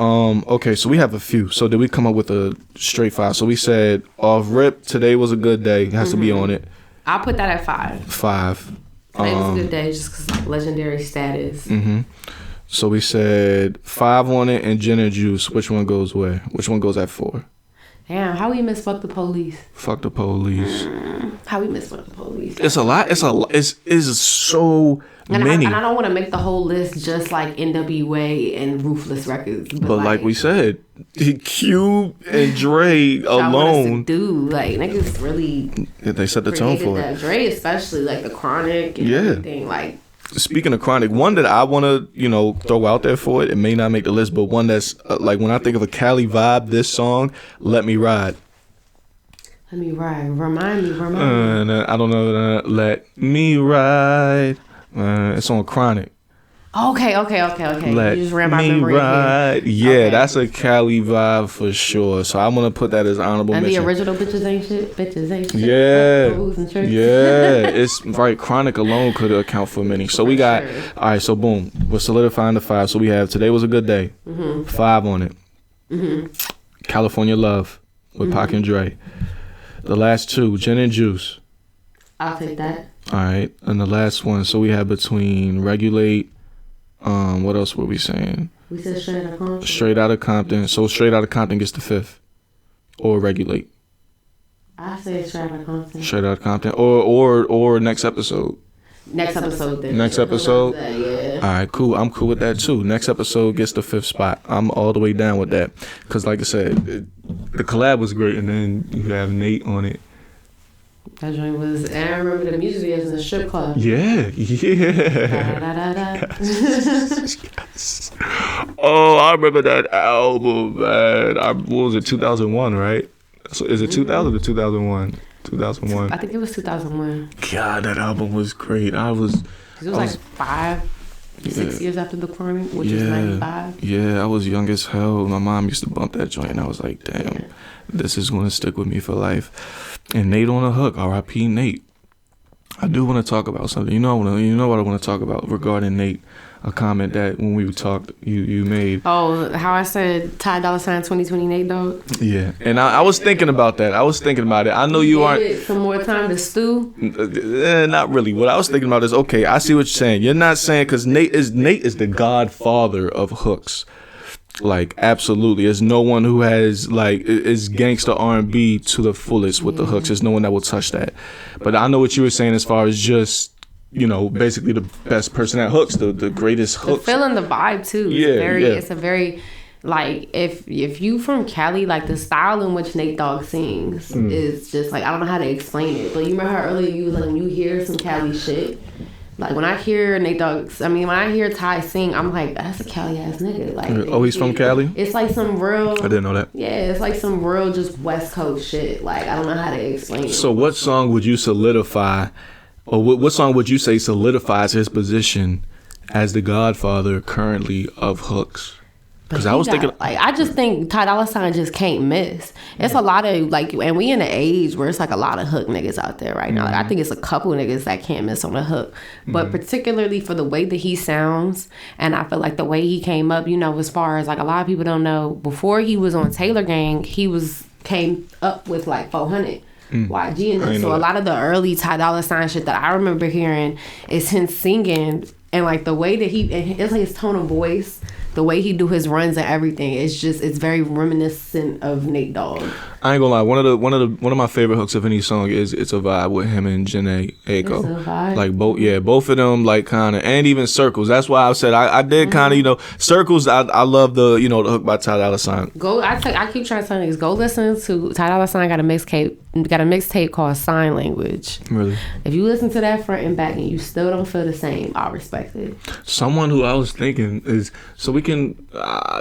okay, so we have a few. So did we come up with a straight 5? So we said off rip, Today Was a Good Day has to be on it. I'll put that at 5. 5. Today Was a Good Day just because legendary status. Mm-hmm. So we said 5 on it and Gin and Juice. Which one goes where? Which one goes at 4? Damn, how we miss Fuck the Police? Fuck the Police. How we miss Fuck the Police? It's a lot. It's so many. And I don't want to make the whole list just like NWA and Ruthless Records. But like we said, Cube and Dre alone. Dude, like niggas really. They set the tone for it. Dre especially, like the Chronic and everything. Like, speaking of Chronic, one that I want to, throw out there for it, it may not make the list, but one that's like when I think of a Cali vibe, this song, Let Me Ride. Let me ride. Remind me. I don't know. Let Me Ride. It's on Chronic. Okay. Let you just ran my me memory ride. again. Yeah, Okay. that's a Cali vibe for sure. So I'm gonna put that as honorable and mention. the original Bitches Ain't Shit. Bitches Ain't Shit. Yeah, it's right. Chronic alone could account for many. So we got all right. So boom, we're solidifying the 5. So we have Today Was a Good Day, 5 on it. California Love with Pac and Dre. The last 2, Gin and Juice. I'll take that. All right, and the last one. So we have between Regulate. What else were we saying? We said Straight Outta Compton. Straight Outta Compton. So Straight Outta Compton gets the 5th, or Regulate. I say Straight Outta Compton. Straight Outta Compton, or next episode. Next episode. Then. Next episode. Yeah. All right, cool. I'm cool with that too. Next episode gets the 5th spot. I'm all the way down with that, cause like I said, the collab was great, and then you have Nate on it. That joint was, and I remember the music videos in the strip club. Yeah. Da, da, da, da. Yes. Oh, I remember that album, man. What was it, 2001, right? So is it 2000 or 2001? 2001. I think it was 2001. God, that album was great. It was like 6 years after the Chronic, which is 95. Yeah, I was young as hell. My mom used to bump that joint, and I was like, damn, this is going to stick with me for life. And Nate on the hook, R.I.P. Nate. I do want to talk about something. You know what I want to talk about regarding Nate. A comment that when we talked, you made. Oh, how I said Ty Dolla $ign 2020 Nate Dogg. Yeah, and I was thinking about that. I know you aren't. Some more time to stew. Not really. What I was thinking about is, okay, I see what you're saying. You're not saying, because Nate is the godfather of hooks. Like, absolutely. There's no one who has, like, is gangsta R&B to the fullest with the hooks. There's no one that will touch that. But I know what you were saying as far as just, basically the best person at hooks, the greatest hooks. Feeling the vibe, too. Yeah. It's a very, like, if you from Cali, like, the style in which Nate Dogg sings is just, like, I don't know how to explain it. But you remember how earlier you was like, when you hear some Cali shit, like, when I hear Nate Dogg, when I hear Ty sing, I'm like, that's a Cali-ass nigga. Like, he's from Cali? It's like some real... I didn't know that. Yeah, it's like some real just West Coast shit. Like, I don't know how to explain it. So what song would you solidify, or what song would you say solidifies his position as the godfather currently of hooks? Because I was thinking, like, I just think Ty Dolla $ign just can't miss. It's a lot of, like, and we in an age where it's like a lot of hook niggas out there right now. Like, I think it's a couple niggas that can't miss on the hook, but particularly for the way that he sounds, and I feel like the way he came up, as far as, like, a lot of people don't know, before he was on Taylor Gang, he came up with like 400. YG and them. So a lot of the early Ty Dolla $ign shit that I remember hearing is him singing, and like the way that it's like his tone of voice, the way he do his runs and everything, it's very reminiscent of Nate Dogg. I ain't gonna lie, one of my favorite hooks of any song is It's a Vibe with him and Jhené Aiko. It's a Vibe. Like both of them, like, kind of, and even Circles. That's why I said I did kind of, Circles. I love the the hook by Ty Dolla $ign. I keep trying to tell niggas, go listen to Ty Dolla $ign got a mixtape called Sign Language. Really? If you listen to that front and back and you still don't feel the same, I'll respect it. Someone who I was thinking is, so we can,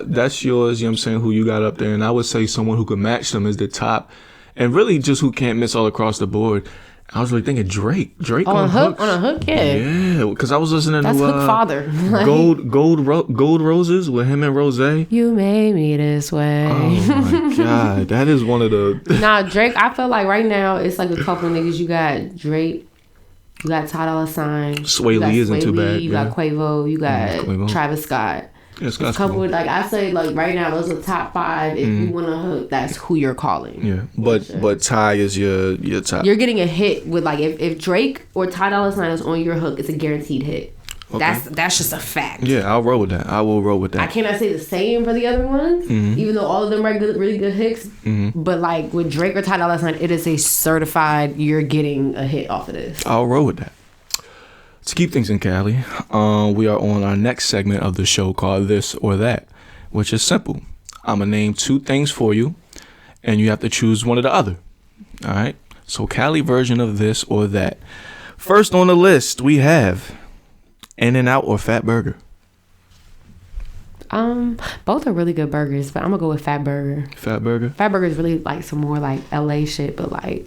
that's yours, you know what I'm saying, who you got up there, and I would say someone who could match them is the top, and really just who can't miss all across the board. I was really thinking Drake on a hook, yeah, because I was listening that's to Hook Father. Gold Roses with him and Rose. You made me this way. Oh my god, that is one of the Nah, Drake, I feel like right now it's like a couple niggas. You got Drake, you got Ty Dolla $ign, Sway Lee isn't too bad, you got Quavo, you got Travis Scott. Yeah, a couple cool. Like I say, like right now, those are top 5. If you want to hook, that's who you're calling. Yeah, but Ty is your top. You're getting a hit with, like, if Drake or Ty Dolla $ign is on your hook, it's a guaranteed hit. Okay. That's just a fact. Yeah, I'll roll with that. I will roll with that. I cannot say the same for the other ones, even though all of them are good, really good hits. But like with Drake or Ty Dolla $ign, it is a certified. You're getting a hit off of this. I'll roll with that. To keep things in Cali, we are on our next segment of the show called This or That, which is simple. I'm going to name 2 things for you, and you have to choose one or the other. All right? So Cali version of This or That. First on the list, we have In-N-Out or Fat Burger. Both are really good burgers, but I'm going to go with Fat Burger. Fat Burger? Fat Burger is really like some more like LA shit, but like,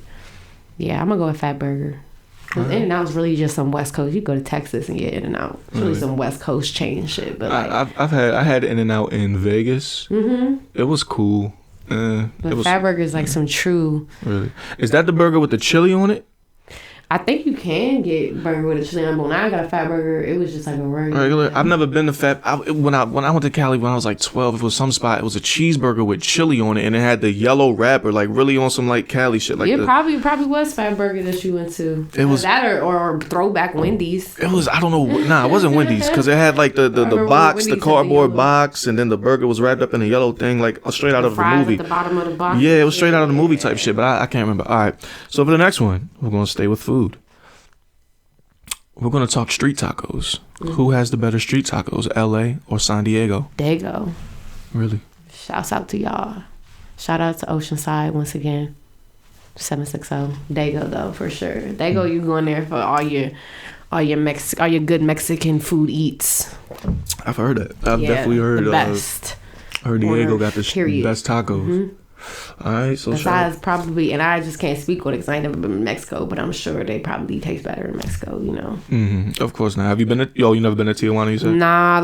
yeah, I'm going to go with Fat Burger. Because In-N-Out is really just some West Coast. You go to Texas and get In-N-Out. It's really some West Coast chain shit. But like, I had In-N-Out in Vegas. It was cool. But Fat Burger is like some true. Really? Is that the burger with the chili on it? I think you can get burger with a chili on, but when I got a Fat Burger, it was just like a regular. I've never been to Fat. When I went to Cali when I was like 12, it was some spot. It was a cheeseburger with chili on it, and it had the yellow wrapper, like really on some like Cali shit. Like probably was Fat Burger that you went to. It was that or throwback Wendy's. It was, I don't know. Nah, it wasn't Wendy's because it had like the box, the cardboard box, and then the burger was wrapped up in a yellow thing, like straight out of the movie. At the bottom of the box. Yeah, it was straight out of the movie type shit, but I can't remember. All right, so for the next one, we're gonna stay with food. We're going to talk street tacos. Who has the better street tacos, LA or San Diego? Dago. Really? Shouts out to y'all. Shout out to Oceanside once again. 760. Dago though, for sure. Dago, you going there for all your good Mexican food eats. I've heard that. I've definitely heard the best. I heard Diego got the best tacos. All right, so besides probably, and I just can't speak on it because I ain't never been to Mexico, but I'm sure they probably taste better in Mexico, you know. Of course not. Have you been to? You never been to Tijuana? You said? Nah.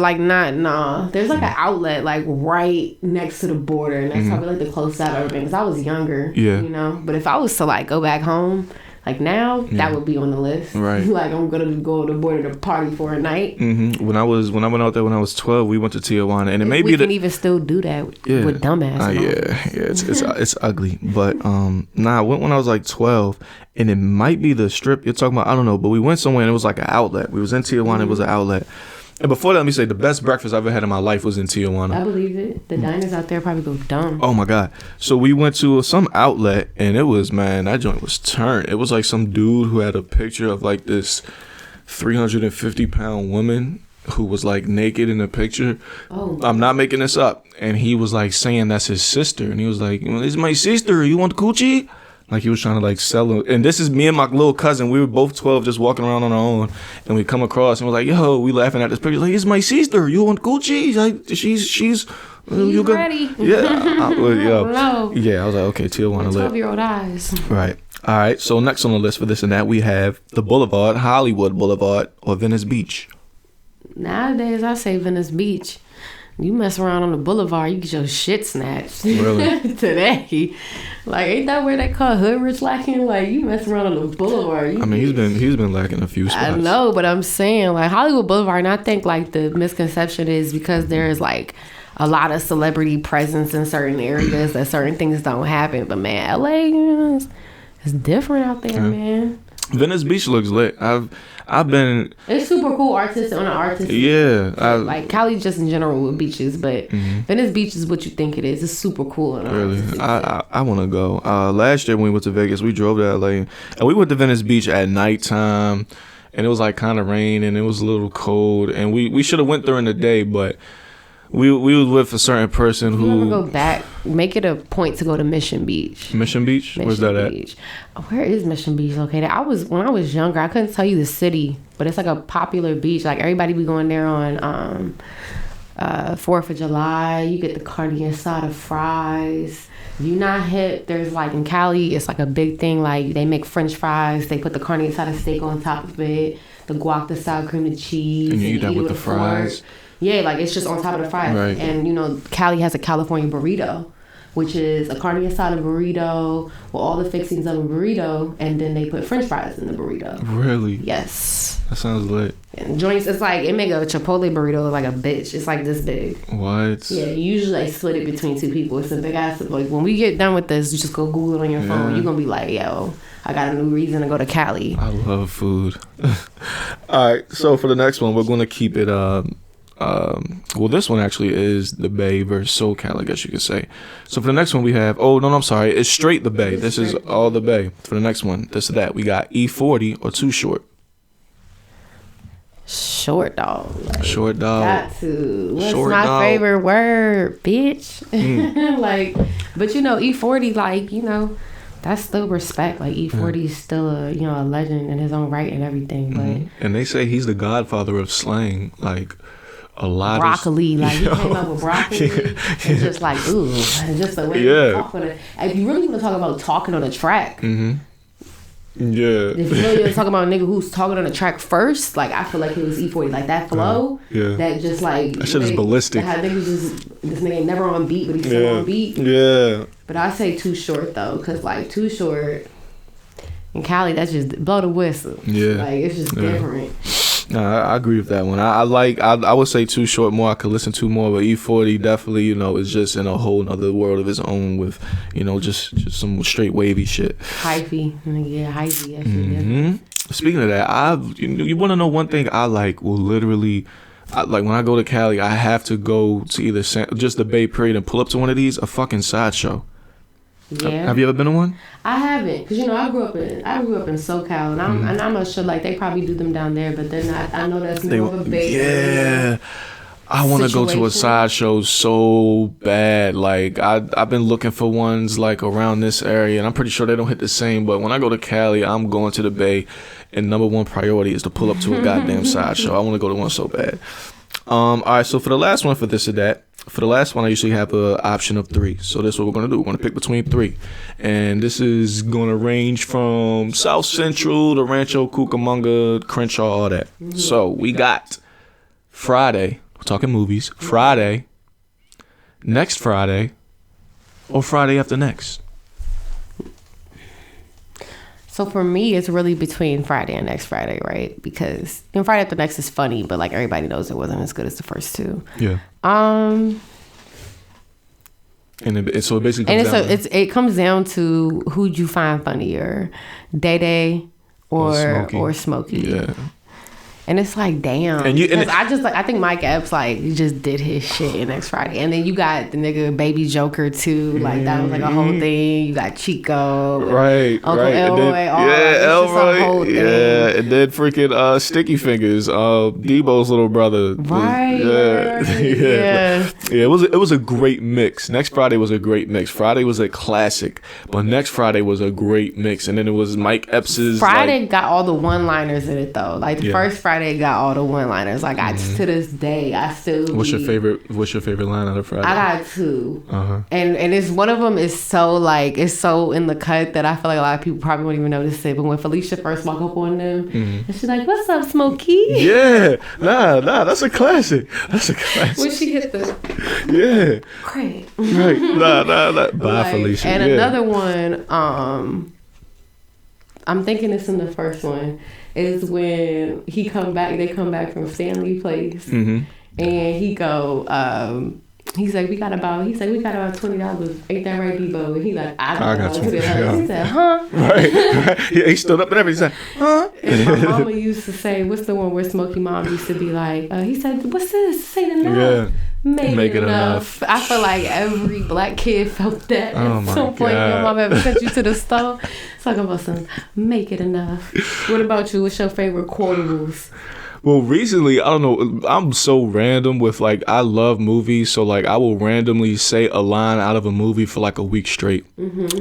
There's like an outlet like right next to the border, and that's probably like the closest I've ever been because I was younger. Yeah. You know, but if I was to like go back home. Like now, that would be on the list. Right. Like I'm gonna go to the border to party for a night. When I went out there when I was 12, we went to Tijuana, and it may be we can even still do that with dumbass. It's ugly, but I went when I was like 12, and it might be the strip you're talking about. I don't know, but we went somewhere and it was like an outlet. We was in Tijuana. It was an outlet. And before that, let me say, the best breakfast I've ever had in my life was in Tijuana. I believe it. The diners out there probably go dumb. Oh, my God. So we went to some outlet, and it was, man, that joint was turned. It was like some dude who had a picture of, like, this 350-pound woman who was, like, naked in the picture. Oh. I'm not making this up. And he was, like, saying that's his sister. And he was like, this is my sister. You want coochie? Like he was trying to like sell them. And this is me and my little cousin. We were both 12 just walking around on our own. And we come across and we're like, yo, we laughing at this picture. Like, it's my sister. You want Gucci? Like, she's you ready. Yeah. Yeah, I was like, okay, Tijuana lit. 12-year-old eyes. Right. All right. So next on the list for this and that, we have the Boulevard, Hollywood Boulevard, or Venice Beach. Nowadays, I say Venice Beach. You mess around on the boulevard, you get your shit snatched. Really? Today. Like, ain't that where they call hood rich lacking? Like, you mess around on the boulevard. He's been lacking a few spots. I know, but I'm saying, like, Hollywood Boulevard, and I think, like, the misconception is because there's, like, a lot of celebrity presence in certain areas that certain things don't happen. But, man, LA, it's different out there, man. Venice Beach looks lit. I've been. It's super cool, artistic on an artistic. Yeah, like Cali just in general with beaches, but Venice Beach is what you think it is. It's super cool. Really, I want to go. Last year when we went to Vegas, we drove to LA, and we went to Venice Beach at nighttime, and it was like kind of rain, and it was a little cold, and we should have went during the day, but. We was with a certain person who. You ever go back? Make it a point to go to Mission Beach. Mission Beach? Where's that at? Where is Mission Beach located? When I was younger, I couldn't tell you the city, but it's like a popular beach. Like everybody be going there on 4th of July. You get the carne asada fries. If you're not hip, there's like in Cali, it's like a big thing. Like they make French fries. They put the carne asada steak on top of it. The guac, the sour cream, the cheese. And you eat that with the fries. Yeah, like it's just on top of the fries. Right. And, you know, Cali has a California burrito, which is a carne asada burrito with all the fixings of a burrito, and then they put French fries in the burrito. Really? Yes. That sounds lit. And joints, it's like, it make a Chipotle burrito look like a bitch. It's like this big. What? Yeah, usually I split it between two people. It's a big ass, like when we get done with this, you just go Google it on your phone. You're going to be like, yo, I got a new reason to go to Cali. I love food. All right, so for the next one, we're going to keep it. Well, this one actually is the Bay versus SoCal, I guess you could say. So for the next one, we have. Oh no, I'm sorry. It's straight the Bay. This is all the Bay. For the next one, this is that. We got E40 or Too Short. Short dog. Like, Short dog. Got to. What's Short my dog. favorite word, bitch? Like, but you know, E40, like, you know, that's still respect. Like, E40 is still a, you know, a legend in his own right and everything. But And they say he's the godfather of slang. Like, a lot broccoli, of... like, he came up with broccoli. It's just like, ooh, and just the way you talk on it. If you really want to talk about talking on a track, Yeah. if you really want to talk about a nigga who's talking on the track first, like, I feel like it was E40. Like, that flow, that just, like... That shit is ballistic. That nigga just... This nigga ain't never on beat, but he's still on beat. Yeah. But I say Too Short, though, because, like, Too Short... In Cali, that's just blow the whistle. Yeah. Like, it's just different. No, I agree with that one. I would say Too Short more. I could listen to more, but E40 definitely, you know, is just in a whole other world of his own with, you know, just some straight wavy shit. Hyphy. Yeah, hyphy. That shit Speaking of that, you want to know one thing I like? Well, literally, like when I go to Cali, I have to go to either just the Bay Period and pull up to one of these, a fucking sideshow. Yeah. Have you ever been to one? I haven't, because you know I grew up in SoCal, and I'm not sure like they probably do them down there, but they're not. I know that's more of a Bay Area. I want to go to a sideshow so bad. Like I've been looking for ones like around this area, and I'm pretty sure they don't hit the same. But when I go to Cali, I'm going to the Bay, and number one priority is to pull up to a goddamn sideshow. I want to go to one so bad. All right, so for the last one for this or that, for the last one I usually have an option of 3. So that's what we're gonna do. We're gonna pick between 3, and this is gonna range from South Central to Rancho Cucamonga, Crenshaw, all that. So we got Friday. We're talking movies. Friday, next Friday, or Friday after next. So for me, it's really between Friday and next Friday, right? Because Friday after next is funny, but like everybody knows it wasn't as good as the first 2. Yeah. And So it basically comes down to... it comes down to who'd you find funnier, Day Day or Smokey. Yeah. And it's like, damn. I think Mike Epps like he just did his shit in Next Friday, and then you got the nigga Baby Joker too. Like that was like a whole thing. You got Chico, Uncle Elroy, Elroy, and then freaking Sticky Fingers, Debo's little brother. Right. Yeah. It was a great mix. Next Friday was a great mix. Friday was a classic, but Next Friday was a great mix, and then it was Mike Epps's. Friday got all the one-liners in it though. Like the first Friday got all the one-liners. Like to this day, I still. What's your favorite line out of Friday? I got 2, and it's one of them is so like it's so in the cut that I feel like a lot of people probably won't even notice it. But when Felicia first walk up on them, and she's like, "What's up, Smokey?" Yeah, nah, that's a classic. When she hit the Great. Right. Nah. Bye, like, Felicia. And another one, I'm thinking it's in the first one, is when they come back from Stanley Place, and he go, he's like, we got about $20. Ain't that right, Debo? And he like, I got $20. He said, huh? Right. Yeah, he stood up and everything. He said, huh? And my mama used to say, what's the one where Smokey Mom used to be like, he said, what's this? Say it enough. Yeah. Make it enough. I feel like every black kid felt that at some point. Your mom ever sent you to the store? Talking about some, make it enough. What about you? What's your favorite quotables? Well, recently, I don't know, I'm so random with, like, I love movies, so, like, I will randomly say a line out of a movie for, like, a week straight.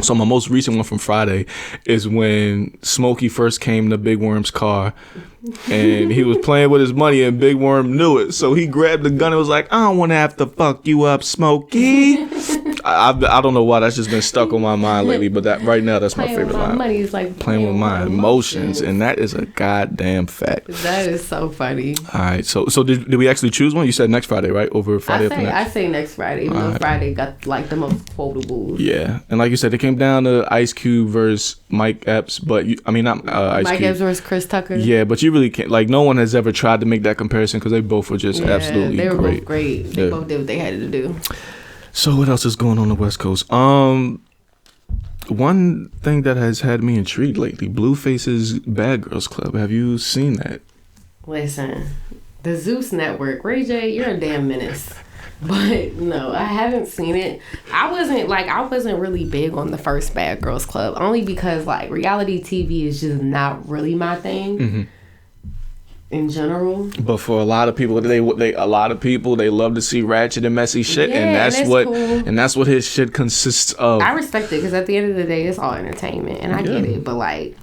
So my most recent one from Friday is when Smokey first came to Big Worm's car, and he was playing with his money, and Big Worm knew it, so he grabbed the gun and was like, I don't want to have to fuck you up, Smokey. I don't know why that's just been stuck on my mind lately, but that right now that's my favorite line. Money is like playing with my emotions, and that is a goddamn fact. That is so funny. All right, so did we actually choose one? You said next Friday, right? Over Friday after next? I say next Friday, even though Friday got like the most quotables. Yeah, and like you said, it came down to Ice Cube versus Mike Epps, but not Ice Mike Cube. Epps versus Chris Tucker. Yeah, but you really can't. Like, no one has ever tried to make that comparison because they both were just absolutely great. They were both great. They both did what they had to do. So what else is going on the West Coast? One thing that has had me intrigued lately, Blueface's Bad Girls Club. Have you seen that? Listen, the Zeus Network, Ray J, you're a damn menace. But no, I haven't seen it. I wasn't really big on the first Bad Girls Club, only because like reality TV is just not really my thing. In general, but for a lot of people, they love to see ratchet and messy shit, and that's what his shit consists of. I respect it because at the end of the day, it's all entertainment, and I get it. But like,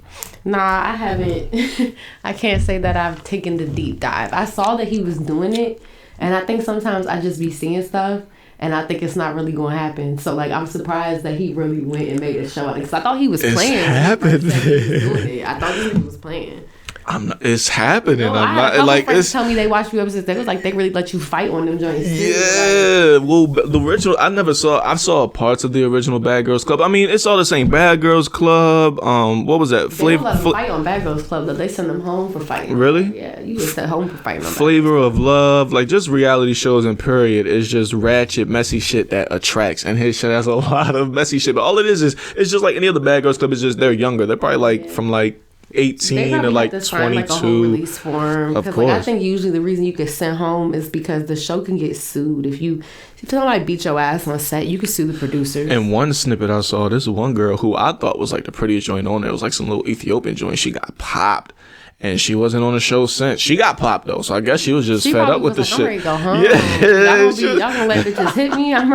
nah, I haven't. I can't say that I've taken the deep dive. I saw that he was doing it, and I think sometimes I just be seeing stuff, and I think it's not really going to happen. So like, I'm surprised that he really went and made a show out of it because I thought he was playing. It's happened. I thought he was playing. It's happening. No, I'm not like it's. Tell me they watched few episodes. They was like they really let you fight on them joints. Yeah, well, the original I saw parts of the original Bad Girls Club. I mean, it's all the same. Bad Girls Club. What was that? They don't let them fight on Bad Girls Club. Though. They send them home for fighting. Really? Yeah, you get sent home for fighting. On Flavor of Love, like just reality shows and period is just ratchet, messy shit that attracts. And his shit has a lot of messy shit. But all it is it's just like any other Bad Girls Club. It's just they're younger. They're probably like from like 18 to like 22. Like a whole release form. Of course. Like, I think usually the reason you get sent home is because the show can get sued. If somebody beat your ass on set, you can sue the producers. And one snippet I saw, this one girl who I thought was like the prettiest joint on there. It was like some little Ethiopian joint. She got popped. And she wasn't on the show since. She got popped though, so I guess she was just fed up with the shit. I'm ready to go home. Yeah, y'all gonna let bitches hit me? I'm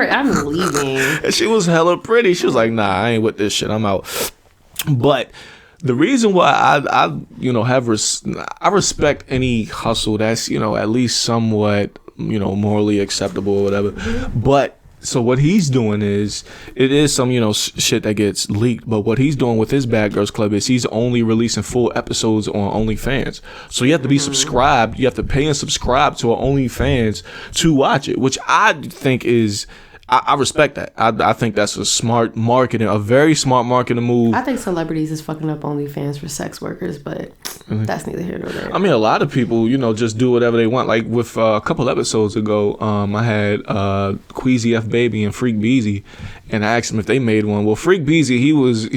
leaving. And she was hella pretty. She was like, nah, I ain't with this shit. I'm out. But the reason why I respect any hustle that's, at least somewhat, morally acceptable or whatever. But so what he's doing is, it is some, shit that gets leaked. But what he's doing with his Bad Girls Club is he's only releasing full episodes on OnlyFans. So you have to be subscribed. You have to pay and subscribe to an OnlyFans to watch it, which I think is... I respect that. I think that's a very smart marketing move. I think celebrities is fucking up OnlyFans for sex workers, but that's neither here nor there. I mean, a lot of people, just do whatever they want. Like with a couple episodes ago, I had Queasy F Baby and Freak Beezy, and I asked them if they made one. Well, Freak Beezy, he was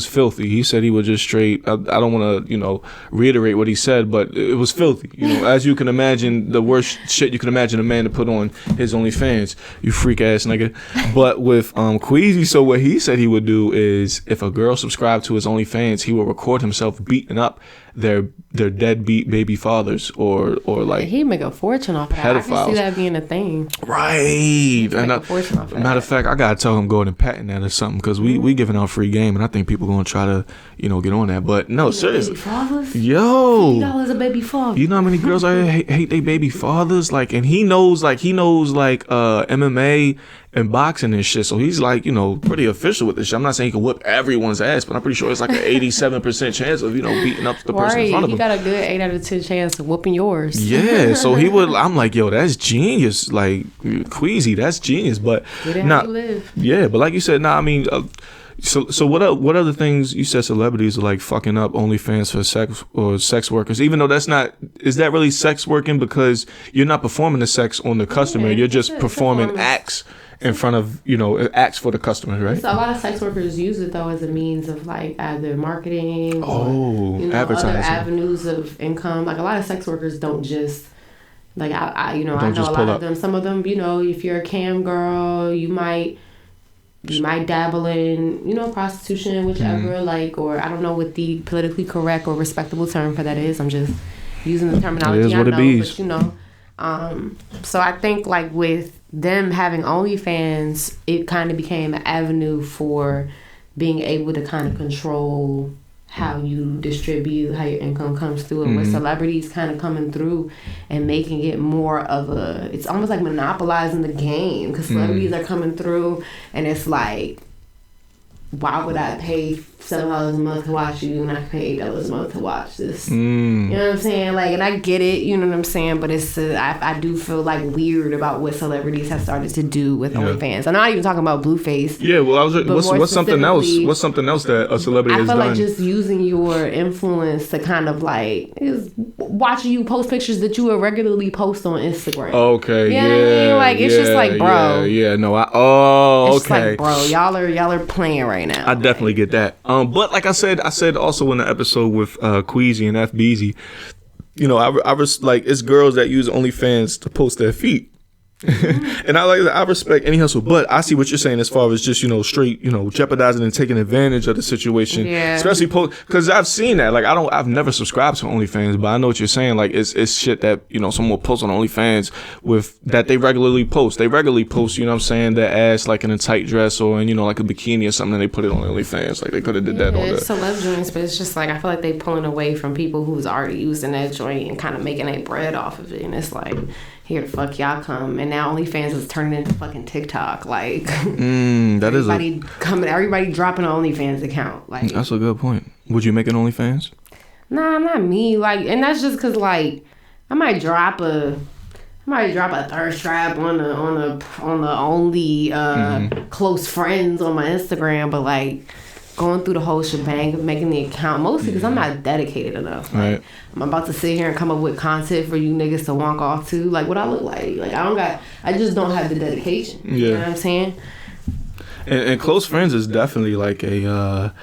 filthy. He said he was just straight. I don't want to reiterate what he said, but it was filthy. As you can imagine, the worst shit you can imagine a man to put on his OnlyFans. You freak ass nigga. But with Queasy, so what he said he would do is, if a girl subscribed to his OnlyFans, he would record himself beating up their deadbeat baby fathers or like he'd make a fortune off of that. I can see that being a thing. Right. And matter of fact, I gotta tell him go ahead and patent that or something, because we giving out free game, and I think people gonna try to get on that. But no, seriously, yo, $50 a baby father. You know how many girls I hate their baby fathers? Like, and he knows MMA and boxing and shit, so he's like, pretty official with this shit. I'm not saying he can whip everyone's ass, but I'm pretty sure it's like an 87% chance of beating up the person in front of him. You got a good 8 out of 10 chance of whooping yours. Yeah, so he would. I'm like, yo, that's genius. Like, Queasy, that's genius. But how you live. Yeah, but like you said, I mean. So what other things you said celebrities are like fucking up OnlyFans for sex or sex workers, even though is that really sex working, because you're not performing the sex on the customer, you're just performing acts in front of acts for the customer, right? So a lot of sex workers use it though as a means of like either marketing or advertising, other avenues of income. Like a lot of sex workers don't just like I know a lot of them. Some of them, if you're a cam girl, you might dabble in, prostitution, whichever, or I don't know what the politically correct or respectable term for that is. I'm just using the terminology. It is what it is. But so I think like with them having OnlyFans, it kind of became an avenue for being able to kind of control how you distribute, how your income comes through, and with celebrities kind of coming through and making it more of it's almost like monopolizing the game, because celebrities are coming through and it's like, why would I pay $7 a month to watch you, and I can pay $8 a month to watch this. You know what I'm saying? Like, and I get it, you know what I'm saying? But it's I do feel like weird about what celebrities have started to do with OnlyFans. I'm not even talking about Blueface. Yeah, well, what's something else? What's something else that a celebrity has done? I feel like just using your influence to kind of like is watching you post pictures that you would regularly post on Instagram. Okay, you know what I mean? Like, it's just like, bro. It's okay. like, bro, y'all are playing right now. I definitely get that. But like I said also in the episode with Queasy and FBZ, you know, I was like, it's girls that use OnlyFans to post their feet. And I respect any hustle, but I see what you're saying as far as just, you know, straight, you know, jeopardizing and taking advantage of the situation. Yeah. Especially because I've seen that. Like, I've never subscribed to OnlyFans, but I know what you're saying. Like, it's shit that, you know, someone will post on OnlyFans with that they regularly post. They regularly post, you know what I'm saying, their ass like in a tight dress or in, you know, like a bikini or something, and they put it on OnlyFans. Like, they could have did that on it's celeb joints, but it's just like, I feel like they pulling away from people who's already using that joint and kind of making a bread off of it. And it's like, here the fuck y'all come, and now OnlyFans is turning into fucking TikTok. Like, everybody dropping an OnlyFans account. Like, that's a good point. Would you make an OnlyFans? Nah, not me. Like, and that's just cause like I might drop a thirst strap on the only close friends on my Instagram, but like going through the whole shebang of making the account, mostly because I'm not dedicated enough. Like, Right. I'm about to sit here and come up with content for you niggas to walk off to. Like, what I look like. Like, I just don't have the dedication. Yeah. You know what I'm saying? And close friends is definitely like a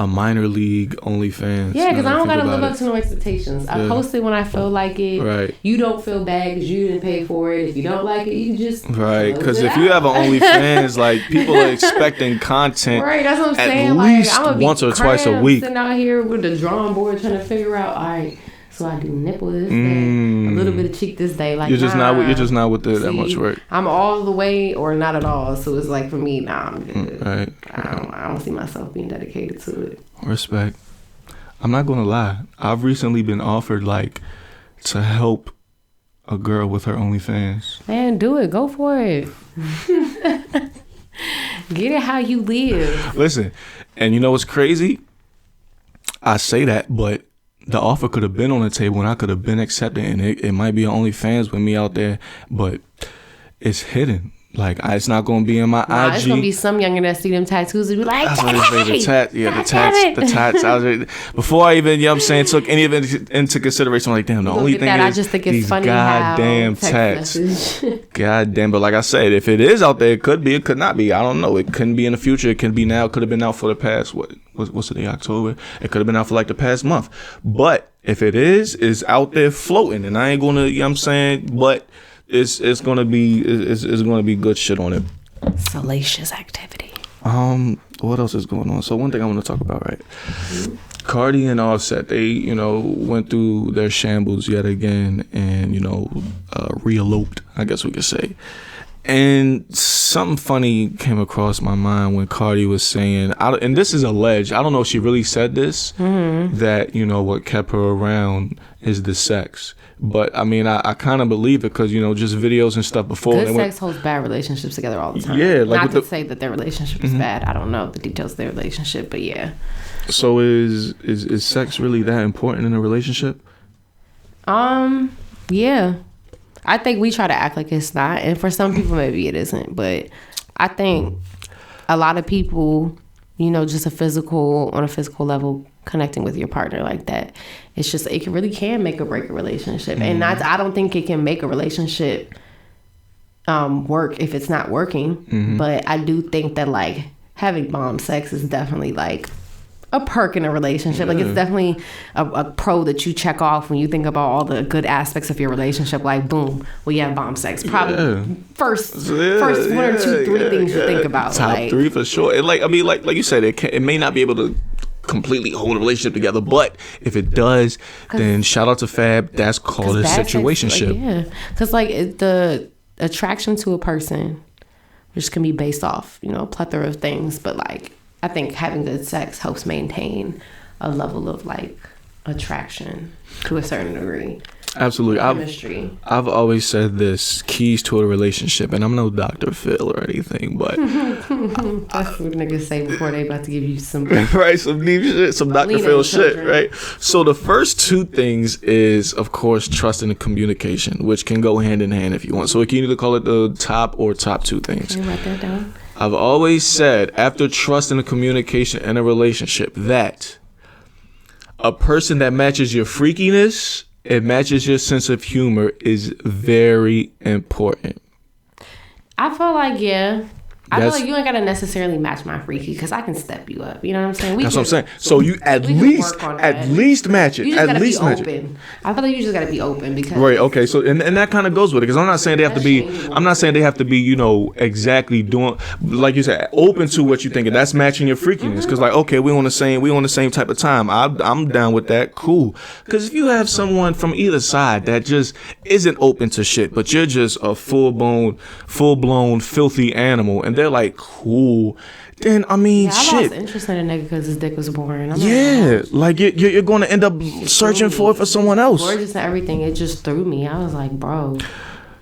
minor league OnlyFans. Yeah, because I don't gotta live up to no expectations. I post it when I feel like it. Right. You don't feel bad because you didn't pay for it. If you don't like it, you can just right. Because if you have an OnlyFans, like, people are expecting content. Right, that's what I'm saying. At least like, I'm gonna be once or twice a week. Sitting out here with the drawing board trying to figure out. All right, so I do nipple this day, a little bit of cheek this day. Like, you're just not with that much work. I'm all the way or not at all. So it's like, for me, nah, I'm good. Right. I don't see myself being dedicated to it. Respect. I'm not gonna lie. I've recently been offered, like, to help a girl with her OnlyFans. Man, do it. Go for it. Get it how you live. Listen, and you know what's crazy? I say that, but the offer could have been on the table and I could have been accepted, and it might be OnlyFans with me out there, but it's hidden. Like, it's not going to be in my IG. It's going to be some younger that see them tattoos and be like, that's what it's the tats. Before I even, you know what I'm saying, took any of it into consideration, I'm like, damn, the only thing is I just think it's funny goddamn tats. Goddamn, but like I said, if it is out there, it could be, it could not be. I don't know. It couldn't be in the future. It could be now. It could have been out for the past, what's it, October? It could have been out for like the past month. But if it is out there floating, and I ain't going to, you know what I'm saying, but it's gonna be good shit on it. Salacious activity. What else is going on? So one thing I want to talk about, right? Cardi and Offset, they, you know, went through their shambles yet again, and, you know, re-eloped, I guess we could say. And something funny came across my mind when Cardi was saying, and this is alleged, I don't know if she really said this, that, you know, what kept her around is the sex. But, I mean, I kind of believe it because, you know, just videos and stuff before. Good sex holds bad relationships together all the time. Yeah. Like, not to say that their relationship is bad. I don't know the details of their relationship, but yeah. So is sex really that important in a relationship? Yeah. I think we try to act like it's not. And for some people, maybe it isn't. But I think a lot of people, you know, just on a physical level, connecting with your partner like that, it's just, it really can make or break a relationship. And I don't think it can make a relationship work if it's not working. But I do think that, like, having bomb sex is definitely like a perk in a relationship. Like, it's definitely a pro that you check off when you think about all the good aspects of your relationship. Like, boom, well, you have bomb sex. Probably first 1 or 2, 3 things you think about. Top like, 3 for sure. And like you said, it may not be able to completely hold a relationship together, but if it does, then shout out to Fab. That's called a situationship. Like, yeah, because like the attraction to a person, which can be based off, you know, a plethora of things, but like, I think having good sex helps maintain a level of like attraction to a certain degree. Absolutely. chemistry. I've always said this: keys to a relationship, and I'm no Dr. Phil or anything, but That's what niggas say before they about to give you some right, some deep shit, some Dr. Phil shit, right? So the first two things is, of course, trust and communication, which can go hand in hand if you want. So you can either call it the top or top two things. Can you write that down? I've always said, after trust and communication in a relationship, that a person that matches your freakiness, it matches your sense of humor, is very important. I feel like, yeah. I feel like you ain't gotta necessarily match my freaky because I can step you up. You know what I'm saying? That's what I'm saying. So you at least match it. You just at least gotta match be it. open. I feel like you just gotta be open because Right. Okay. So and that kind of goes with it because I'm not saying they have to be. I'm not saying they have to be. You know, exactly doing like you said, open to what you think, and that's matching your freakiness. Because like, okay, we on the same type of time. I'm down with that. Cool. Because if you have someone from either side that just isn't open to shit, but you're just a full blown filthy animal, and they're like, cool, then I mean, I shit. lost interest in a nigga because his dick was boring. Like you're going to end up searching for someone else. Gorgeous and everything, it just threw me. I was like, bro,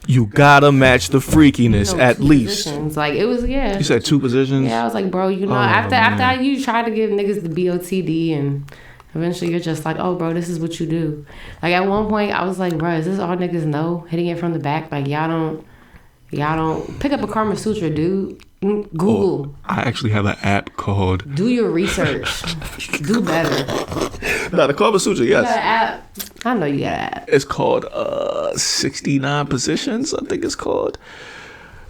you gotta match the freakiness at least. Positions. Like it was, yeah. You said two positions. Yeah, I was like, bro, you know, after you try to give niggas the BOTD and eventually you're just like, oh, bro, this is what you do. Like at one point, I was like, bro, is this all niggas know? Hitting it from the back, like y'all don't pick up a Karma Sutra, dude. Google. Oh, I actually have an app called. Do your research. Do better. No, the Karma Sutra, yes. You got an app. I know you got an app. It's called 69 Positions, I think it's called.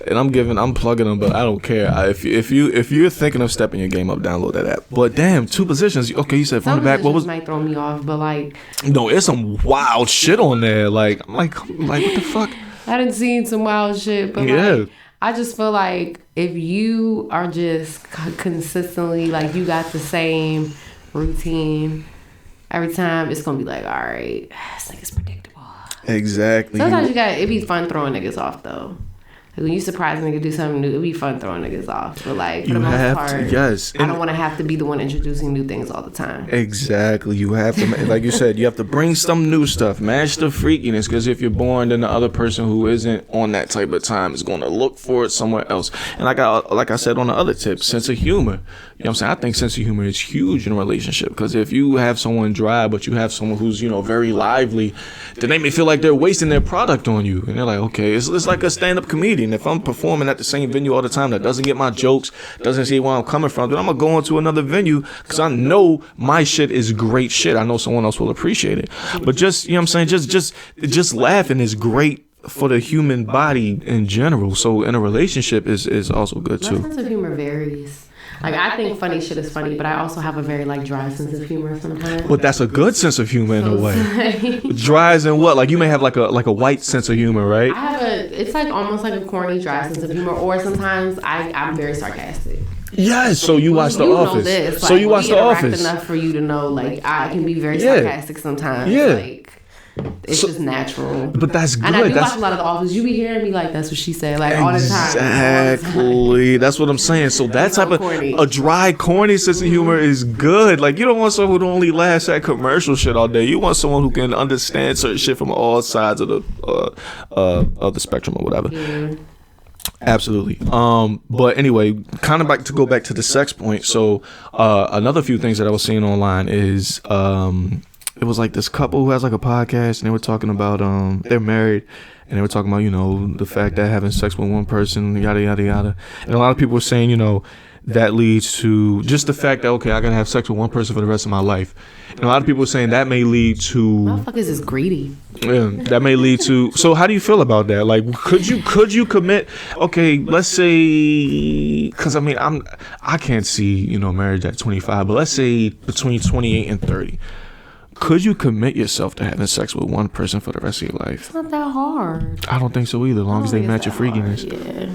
And I'm plugging them, but I don't care. If you're thinking of stepping your game up, download that app. But damn, two positions. Okay, you said from the back. What was? Might throw me off, but like. No, it's some wild shit on there. Like what the fuck? I done seen some wild shit, but yeah. Like, I just feel like if you are just consistently, like you got the same routine every time, it's gonna be like, all right, this nigga's predictable. Exactly. Sometimes it'd be fun throwing niggas off though. Like when you surprise a nigga do something new, it'd be fun throwing niggas off. But like for the most part, yes. I don't want to have to be the one introducing new things all the time. Exactly. You have to, like you said, you have to bring some new stuff, match the freakiness. Because if you're born, then the other person who isn't on that type of time is going to look for it somewhere else. And like I said on the other tip, sense of humor. You know what I'm saying? I think sense of humor is huge in a relationship. Because if you have someone dry, but you have someone who's, very lively, then they may feel like they're wasting their product on you. And they're like, okay, it's like a stand-up comedian. If I'm performing at the same venue all the time that doesn't get my jokes, doesn't see where I'm coming from, then I'm going to go into another venue because I know my shit is great shit. I know someone else will appreciate it. But just, you know what I'm saying? Just laughing is great for the human body in general. So in a relationship is also good too. My sense of humor varies. Like I think funny shit is funny, but I also have a very like dry sense of humor sometimes. But that's a good sense of humor in a way. Dry as in what? Like you may have like a white sense of humor, right? I have it's like almost like a corny dry sense of humor, or sometimes I'm very sarcastic. Yes, so you watch The Office. This. So you watch The Office. Enough for you to know, like I can be very sarcastic sometimes. Yeah. Like, it's just natural. But that's good. And I do watch a lot of The Office. You be hearing me like, that's what she said, like all the time. Exactly. That's what I'm saying. So that type of a dry, corny sense of humor is good. Like you don't want someone who only laughs at commercial shit all day. You want someone who can understand certain shit from all sides of the spectrum or whatever. Yeah. Absolutely. But anyway, kind of to go back to the sex point. So another few things that I was seeing online is it was like this couple who has like a podcast and they were talking about they're married and they were talking about the fact that having sex with one person, yada yada yada, and a lot of people were saying that leads to just the fact that okay, I gotta have sex with one person for the rest of my life, and a lot of people were saying that may lead to motherfuckers is greedy. Yeah, that may lead to. So how do you feel about that? Like, could you commit? Okay, let's say, because I mean, I can't see marriage at 25, but let's say between 28 and 30. Could you commit yourself to having sex with one person for the rest of your life? It's not that hard. I don't think so either, as long as they match your freakiness. Yeah.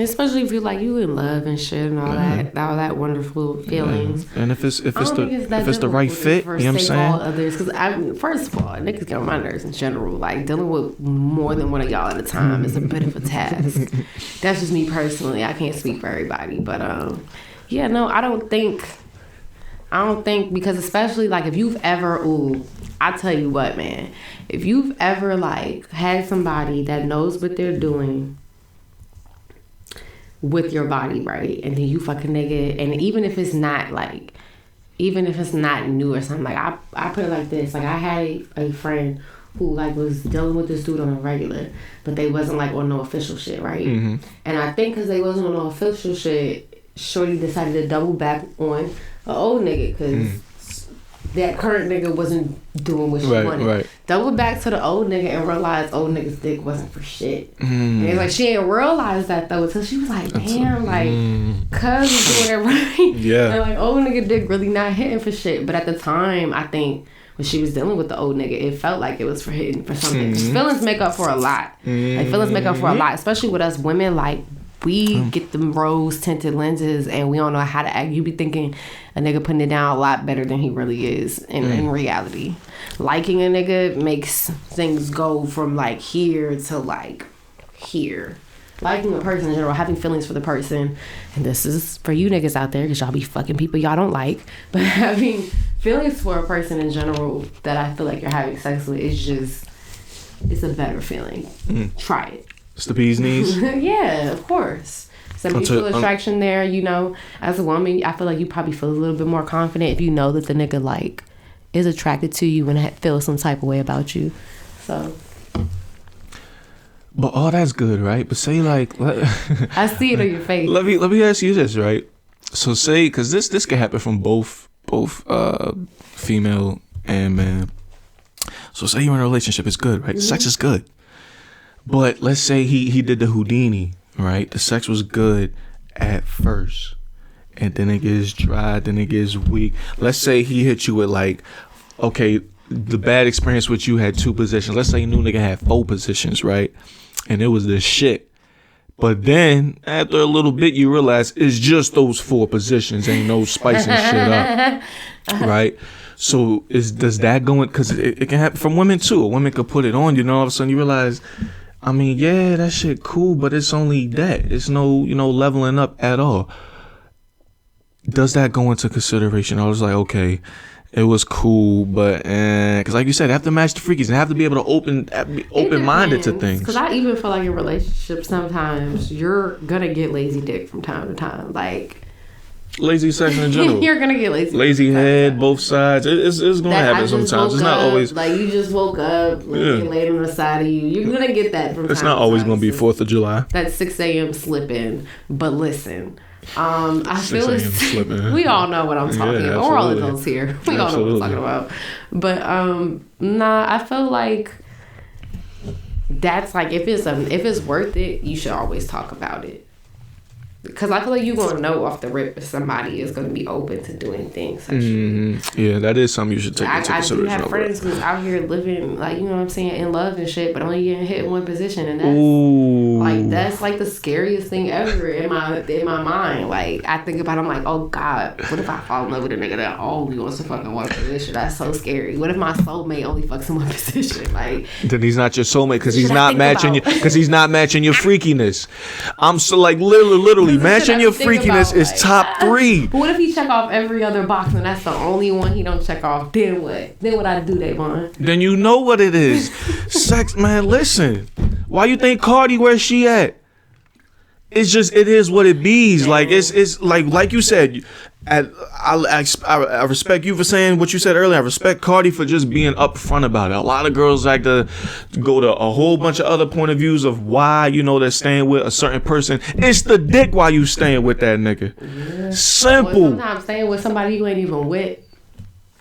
Especially if you like you in love and shit and all that wonderful feelings. Yeah. And if it's the right fit, you know what I'm saying? Because first of all, niggas get on my nerves in general. Like dealing with more than one of y'all at a time is a bit of a task. That's just me personally. I can't speak for everybody, but I don't think I don't think, because especially like if you've ever, I tell you what, man, if you've ever like had somebody that knows what they're doing with your body, right, and then you fucking nigga, and even if it's not new or something, like I put it like this, like I had a friend who like was dealing with this dude on a regular, but they wasn't like on no official shit, right? Mm-hmm. And I think because they wasn't on no official shit, shorty decided to double back on an old nigga because that current nigga wasn't doing what she wanted. Right. Double back to the old nigga and realized old nigga's dick wasn't for shit. And it's like she didn't realize that though until she was like, damn, like cuz was doing it right. Yeah. And like old nigga dick really not hitting for shit. But at the time, I think when she was dealing with the old nigga, it felt like it was for hitting for something. Because feelings make up for a lot. Like feelings make up for a lot, especially with us women. Like we get them rose tinted lenses and we don't know how to act. You be thinking a nigga putting it down a lot better than he really is in reality. Liking a nigga makes things go from like here to like here. Liking a person in general, having feelings for the person, and this is for you niggas out there because y'all be fucking people y'all don't like, but having feelings for a person in general that I feel like you're having sex with is just, it's a better feeling. Try it. It's the bee's knees. Yeah, of course. Some mutual attraction there, you know. As a woman, I feel like you probably feel a little bit more confident if you know that the nigga like is attracted to you and feels some type of way about you. So. But all that's good, right? But say like, I see it on your face. Let me ask you this, right? So say, because this can happen from both female and man. So say you're in a relationship, it's good, right? Mm-hmm. Sex is good. But let's say he did the Houdini, right? The sex was good at first, and then it gets dry, then it gets weak. Let's say he hit you with like, okay, the bad experience with you had 2 positions. Let's say you knew nigga had 4 positions, right? And it was the shit. But then after a little bit, you realize it's just those 4 positions, ain't no spicing shit up, right? So does that go in? Because it can happen from women too. A woman could put it on, you know, all of a sudden you realize, I mean, yeah, that shit cool, but it's only that. It's no, leveling up at all. Does that go into consideration? I was like, okay, it was cool, but because like you said, have to match the freakies and have to be able to open-minded to things. Because I even feel like in relationships sometimes you're gonna get lazy dick from time to time, like lazy sex in general. You're gonna get lazy head, both sides. It's gonna happen sometimes. It's not always like you just woke up, laid on the side of you. You're gonna get that from. It's not always gonna be 4th of July. That 6 a.m. slipping, but listen. I feel we all know what I'm talking about. We're all adults here. We all know what I'm talking about. But I feel like that's like if it's worth it, you should always talk about it. Because I feel like you're going to know off the rip if somebody is going to be open to doing things such Yeah, that is something you should take into consideration. I do have friends who's out here living, like, you know what I'm saying, in love and shit, but only getting hit in one position. And that's like the scariest thing ever in my mind. Like, I think about it, I'm like, oh, God, what if I fall in love with a nigga that only wants to fuck in one position? That's so scary. What if my soulmate only fucks in one position? Like, then he's not your soulmate because he's not matching you, because he's not matching your freakiness. I'm so like literally matching your freakiness is like, top 3. But what if he check off every other box and that's the only one he don't check off? Then what? Then what I do, Davon? Then you know what it is. Sex, man, listen. Why you think Cardi where she at? It's just, it is what it bees. Like, it's like you said, I respect you for saying what you said earlier. I respect Cardi for just being upfront about it. A lot of girls like to go to a whole bunch of other point of views of why, they're staying with a certain person. It's the dick why you staying with that nigga. Yeah. Simple. Well, sometimes staying with somebody you ain't even with.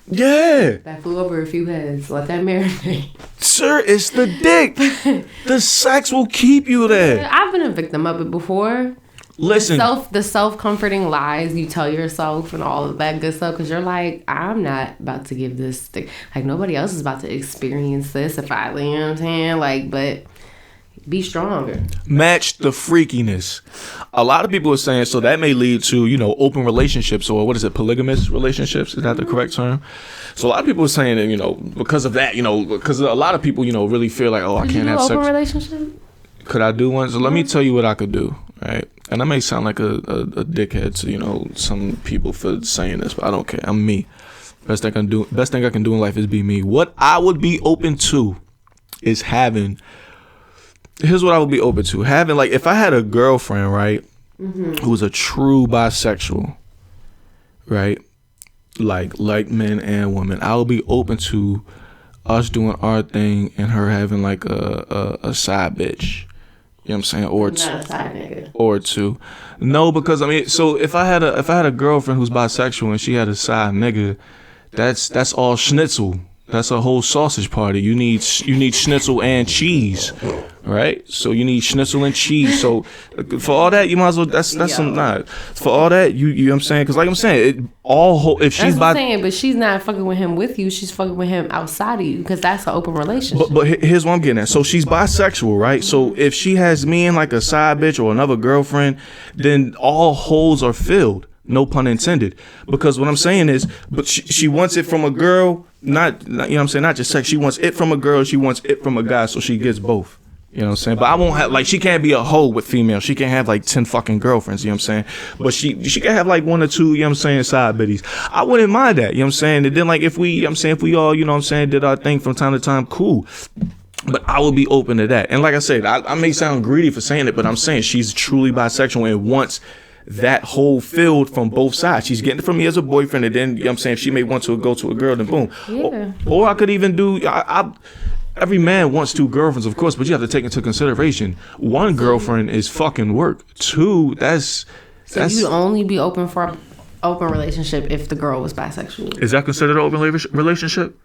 Yeah. That flew over a few heads. Let that marinate. Sir, it's the dick. The sex will keep you there. I've been a victim of it before. Listen. The self-comforting lies you tell yourself and all of that good stuff, because you're like, I'm not about to give this like nobody else is about to experience this if I, you know what I'm saying? Like, but be stronger. Match the freakiness. A lot of people are saying, so that may lead to, open relationships, or what is it, polygamous relationships? Is that the correct term? So a lot of people are saying that, because of that, because a lot of people, really feel like, oh, I can't have sex. Open relationship? Could I do one? So let me tell you what I could do, right? And I may sound like a dickhead to, you know, some people for saying this, but I don't care. I'm me. Best thing I can do in life is be me. What I would be open to is having. Here's what I would be open to having. Like, if I had a girlfriend, right, who was a true bisexual, right, like men and women, I would be open to us doing our thing and her having like a side bitch. You know what I'm saying? Or not a side nigga. Or two. No, because I mean, so if I had a girlfriend who's bisexual and she had a side nigga, that's all schnitzel. That's a whole sausage party. You need schnitzel and cheese, right? So you need schnitzel and cheese. So for all that, you might as well. That's some not for all that. You know what I'm saying? Because like I'm saying, if she's saying, but she's not fucking with him with you. She's fucking with him outside of you because that's an open relationship. But here's what I'm getting at. So she's bisexual, right? So if she has me and like a side bitch or another girlfriend, then all holes are filled. No pun intended. Because what I'm saying is, but she wants it from a girl, not you know what I'm saying, not just sex. She wants it from a girl, she wants it from a guy, so she gets both. You know what I'm saying? But I won't have, like, she can't be a hoe with female. She can't have like 10 fucking girlfriends, you know what I'm saying? But she can have like 1 or 2, you know what I'm saying, side biddies. I wouldn't mind that, you know what I'm saying? And then like if we, you know what I'm saying, if we all, you know what I'm saying, did our thing from time to time, cool. But I would be open to that. And like I said, I may sound greedy for saying it, but I'm saying she's truly bisexual and wants that hole filled from both sides. She's getting it from me as a boyfriend, and then, you know what I'm saying, if she may want to go to a girl, then boom. Yeah. Or I could even do, every man wants 2 girlfriends, of course, but you have to take into consideration, 1 girlfriend is fucking work. 2, that's you'd only be open for an open relationship if the girl was bisexual. Is that considered an open relationship?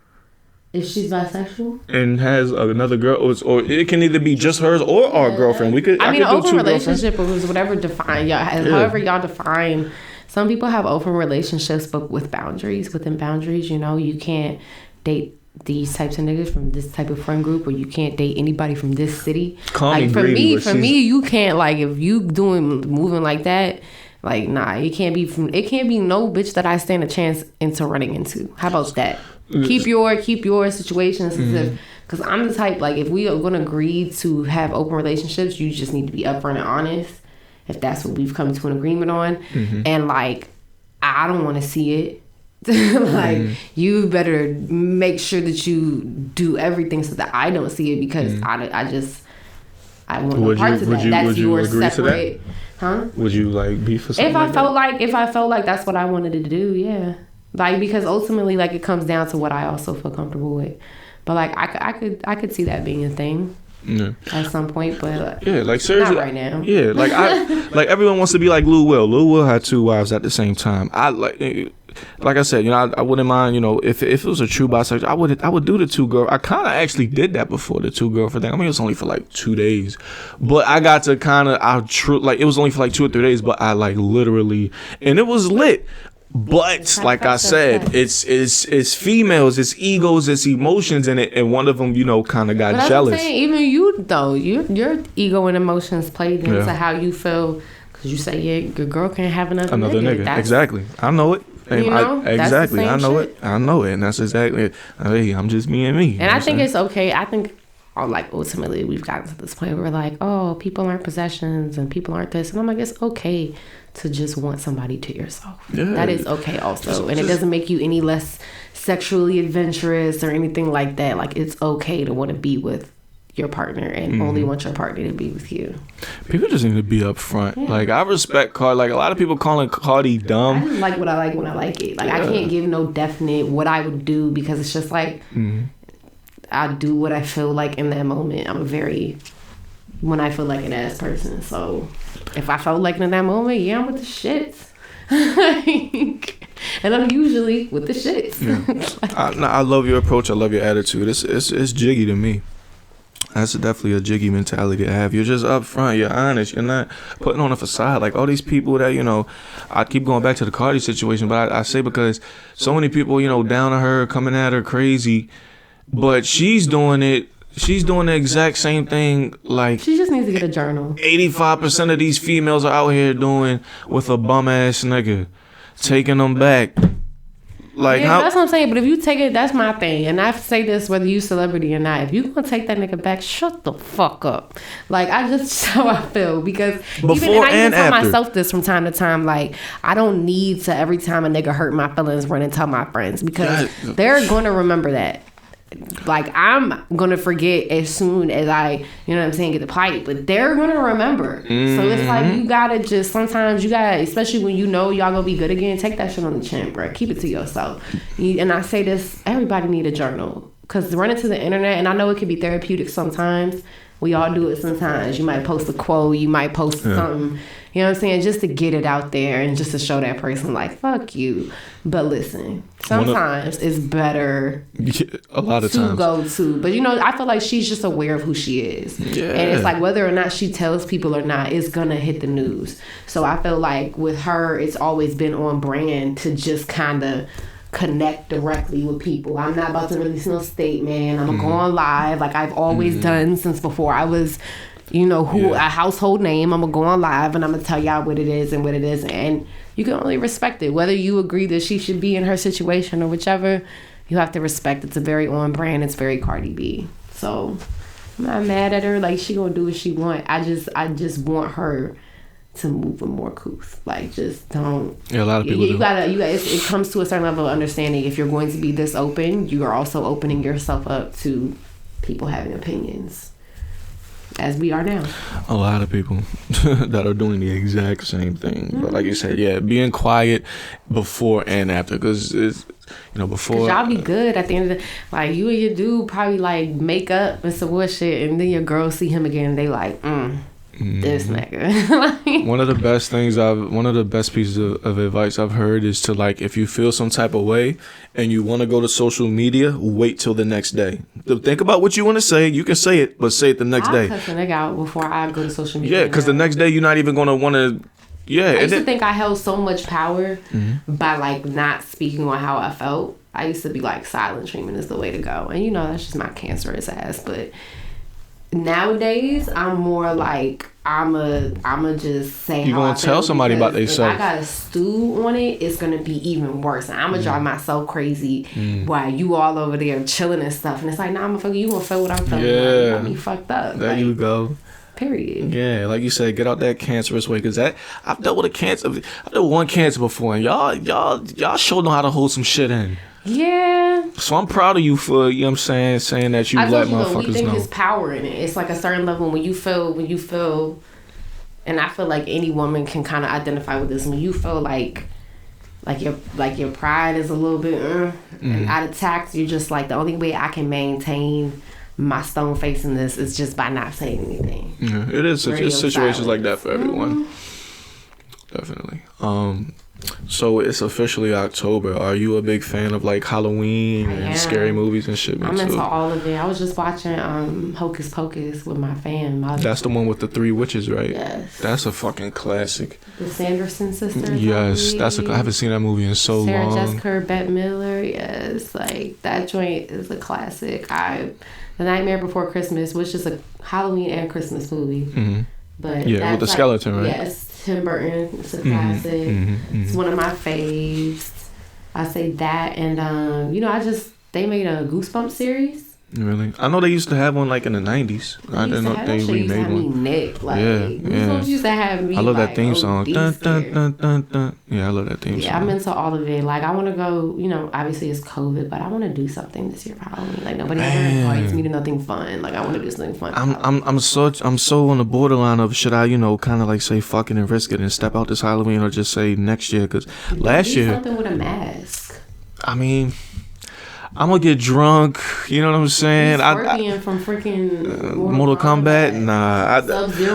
If she's bisexual and has another girl, or it can either be just hers or our girlfriend. I mean, an open relationship was whatever define however y'all define. Some people have open relationships, but with boundaries. Within boundaries, you know, you can't date these types of niggas from this type of friend group, or you can't date anybody from this city. Like for me, you can't, like, if you moving like that. Like, nah, it can't be no bitch that I stand a chance into running into. How about that? Keep your situations, because I'm the type, like, if we are going to agree to have open relationships, you just need to be upfront and honest, if that's what we've come to an agreement on. And like, I don't want to see it. Like, you better make sure that you do everything so that I don't see it, because I want no parts of that. That's your separate. Huh? Would you like be for something? If I felt like that's what I wanted to do, yeah. Like, because ultimately, like, it comes down to what I also feel comfortable with. But like, I could see that being a thing at some point, but yeah, like, seriously, not right now. Yeah, like like everyone wants to be like Lil Will. Lil Will had 2 wives at the same time. Like I said, you know, I wouldn't mind, you know, if it was a true bisexual, I would do the 2 girl. I kind of actually did that before, the 2 girlfriend thing. I mean, it was only for like 2 days, but I got to like, it was only for like 2 or 3 days, but I like literally, and it was lit. But like I said, it's females, it's egos, it's emotions in it, and one of them, you know, kind of got jealous. I'm saying, even you though, your ego and emotions played into how you feel, because you say, yeah, your girl can't have another nigga. Exactly, I know it. You know, exactly, I know it. I know it, and that's exactly it. Hey, I'm just me and me. And I think it's okay. I think, like, ultimately we've gotten to this point where we're like, oh, people aren't possessions and people aren't this, and I'm like, it's okay to just want somebody to yourself. Yeah. That is okay also. And it doesn't make you any less sexually adventurous or anything like that. Like, it's okay to want to be with your partner and only want your partner to be with you. People just need to be upfront. Yeah. Like, I respect Cardi. Like, a lot of people calling Cardi dumb. I just like what I like when I like it. Like, I can't give no definite what I would do, because it's just like, I do what I feel like in that moment. I'm a very, when I feel like an ass person. So if I felt like it in that moment, yeah, I'm with the shits. And I'm usually with the shits. Yeah. I love your approach. I love your attitude. It's jiggy to me. That's definitely a jiggy mentality to have. You're just upfront. You're honest. You're not putting on a facade. Like, all these people that, you know, I keep going back to the Cardi situation, but I say, because so many people, you know, down on her, coming at her crazy, but she's doing it. She's doing the exact same thing. Like, she just needs to get a journal. 85% of these females are out here doing with a bum ass nigga, taking them back. Like, Yeah, how? that's what I'm saying. But if you take it, that's my thing. And I say this whether you celebrity or not. If you gonna take that nigga back, shut the fuck up. Like, I just how I feel because Before I and tell after. myself this from time to time. Like, I don't need to every time a nigga hurt my feelings run and tell my friends because they're gonna remember that. Like, I'm gonna forget as soon as I, you know what I'm saying, get the pipe, but they're gonna remember. So it's like you gotta just sometimes you gotta, especially when you know y'all gonna be good again, take that shit on the chin, bro. Keep it to yourself. And I say this, everybody need a journal because running to the internet, and I know it can be therapeutic sometimes. We all do it sometimes. You might post a quote, you might post something, you know what I'm saying, just to get it out there and just to show that person like, fuck you. But listen, sometimes it's better A lot of to times. go to. But, you know, I feel like she's just aware of who she is. Yeah. And it's like whether or not she tells people or not, it's going to hit the news. So I feel like with her, it's always been on brand to just kind of connect directly with people. I'm not about to release no statement. I'm going to go on live like I've always done since before I was, you know, a household name. I'm going to go on live and I'm going to tell y'all what it is and what it isn't. And you can only respect it. Whether you agree that she should be in her situation or whichever, you have to respect. It's a very on brand. It's very Cardi B. So I'm not mad at her. Like, she going to do what she want. I just want her to move with more couth. Like, just don't. Yeah, a lot of people do. You gotta. It comes to a certain level of understanding. If you're going to be this open, you are also opening yourself up to people having opinions, as we are now. A lot of people that are doing the exact same thing. But like you said, yeah, being quiet before and after, because it's, you know, before. Y'all be good at the end of the, like, you and your dude probably like make up and some more shit, and then your girl see him again, and they like, this nigga. One of the best pieces of advice I've heard is to, like, if you feel some type of way and you want to go to social media, wait till the next day. Think about what you want to say. You can say it, but say it the next day. I'll cuss a nigga out before I go to social media. Yeah, because the next day you're not even gonna want to. Yeah, I used to think I held so much power by like not speaking on how I felt. I used to be like silent treatment is the way to go, and you know that's just my cancerous ass. But nowadays I'm more like I'ma just say you how gonna I tell feel, somebody about because themselves. if I got a stew on it, it's gonna be even worse. And I'ma drive myself crazy while you all over there chilling and stuff. And it's like, nah, motherfucker, you gonna feel what I'm feeling. Like, you got me fucked up. There like, you go. Period. Yeah, like you said, get out that cancerous way, because that I've dealt with one cancer before, and y'all sure know how to hold some shit in. Yeah. So I'm proud of you for, you know what I'm saying that you let motherfuckers we think know. there's power in it. It's like a certain level when you feel, and I feel like any woman can kind of identify with this. When you feel like your pride is a little bit and out of tact, you're just like, the only way I can maintain my stone facing this is just by not saying anything. Yeah, it is. It's situations silence. like that for everyone. Definitely. So it's officially October. Are you a big fan of like Halloween and scary movies and shit? I'm into all of it. I was just watching Hocus Pocus with my fam. That's the one with the 3 witches, right? Yes. That's a fucking classic. The Sanderson sisters. Yes, I haven't seen that movie in so Sarah long. Jessica Bette Miller. Yes, like that joint is a classic. The Nightmare Before Christmas, which is a Halloween and Christmas movie. Mm-hmm. But yeah, with the skeleton, right? Yes, Tim Burton. It's a classic. It's one of my faves. I say that, and they made a Goosebumps series. Really? I know they used to have one like in the 90s. I didn't know they remade one. Neck, like, yeah. Used to have me. I love like, that theme song. Dun, dun, dun, dun, dun. Yeah, I love that theme song. Yeah, I'm into all of it. Like, I want to go, obviously it's COVID, but I want to do something this year for Halloween. Like, nobody ever invites me to nothing fun. Like, I want to do something fun. I'm so on the borderline of, should I, kind of like say fuck it and risk it and step out this Halloween, or just say next year? Because last year, something with a mask. I mean, I'm gonna get drunk. You know what I'm saying? Scorpion from freaking Mortal Kombat. Nah,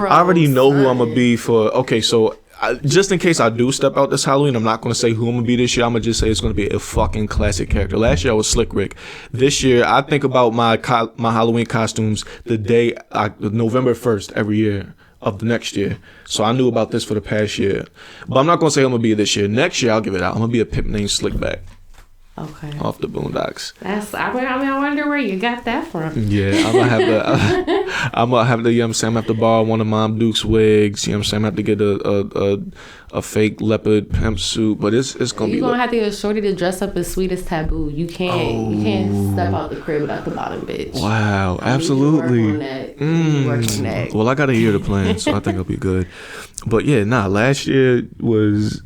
I already know who I'm gonna be for. Okay, so just in case I do step out this Halloween, I'm not gonna say who I'm gonna be this year. I'm gonna just say it's gonna be a fucking classic character. Last year I was Slick Rick. This year I think about my Halloween costumes the day November 1st every year of the next year. So I knew about this for the past year, but I'm not gonna say I'm gonna be this year. Next year I'll give it out. I'm gonna be a pimp named Slickback. Okay. Off the Boondocks. I wonder where you got that from. Yeah, I'm gonna have to, you know what I'm saying, I'm gonna have to borrow one of Mom Duke's wigs, you know what I'm saying, I'm gonna have to get a fake leopard pimp suit, but it's gonna be. You're gonna have to get a shorty to dress up as Sweet as Taboo. You can't step out the crib without the bottom, bitch. Wow, absolutely. Work on that. Well, I got a year to plan, so I think I'll be good. But yeah, last year was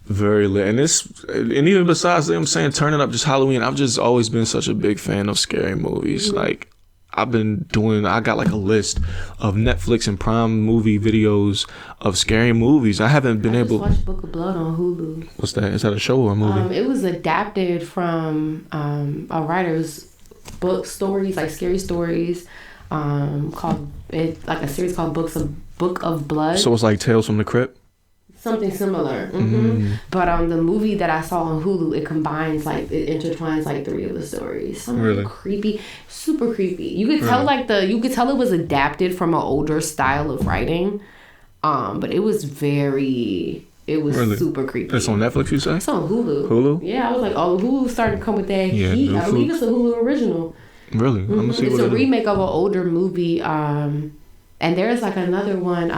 very lit, and even besides, I'm saying, turning up just Halloween, I've just always been such a big fan of scary movies. Like, I got like a list of Netflix and Prime movie videos of scary movies. I haven't been able. I just watched Book of Blood on Hulu. What's that? Is that a show or a movie? It was adapted from a writer's book stories, like scary stories, called it like a series called Book of Blood. So it's like Tales from the Crypt. Something similar. But the movie that I saw on Hulu, it intertwines like 3 of the stories. Really creepy, super creepy. You could tell you could tell it was adapted from an older style of writing, but it was super creepy. It's on Netflix, you say? It's on Hulu. Hulu? Yeah, I was like, Hulu starting to come with that heat. I believe it's a Hulu original. Really? I'm gonna see it's what a remake of an older movie. And there's like another one,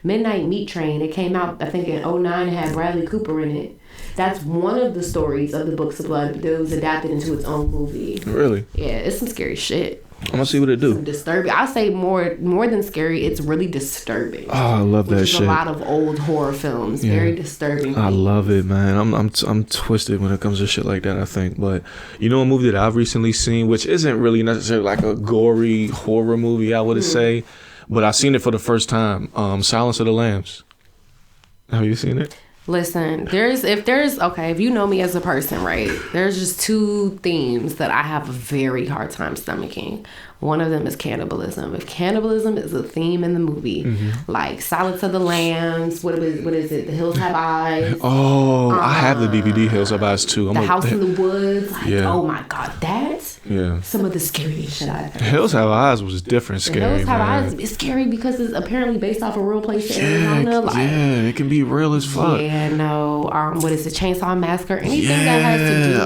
Midnight Meat Train. It came out, I think, in 2009. It had Bradley Cooper in it. That's one of the stories of the Books of Blood that was adapted into its own movie. Really? Yeah, it's some scary shit. I'm gonna see what it do. Some disturbing. I'll say more than scary. It's really disturbing. Oh, I love that shit. A lot of old horror films. Yeah. Very disturbing. I love it, man. I'm twisted when it comes to shit like that, I think. But you know, a movie that I've recently seen, which isn't really necessarily like a gory horror movie, I would say. But I seen it for the first time. Silence of the Lambs. Have you seen it? Listen, if you know me as a person, right? There's just 2 themes that I have a very hard time stomaching. One of them is cannibalism. If cannibalism is a theme in the movie, like Silence of the Lambs, what is it? The Hills Have Eyes. Oh, I have the DVD Hills Have Eyes too. The House in the Woods. Like, yeah. Oh my God, that's some of the scariest shit I've ever seen. Hills Have Eyes was different scary. Hills Have Eyes is scary because it's apparently based off a real place in Arizona. It can be real as fuck. Yeah, no. What is it? Chainsaw Massacre? Anything that has to do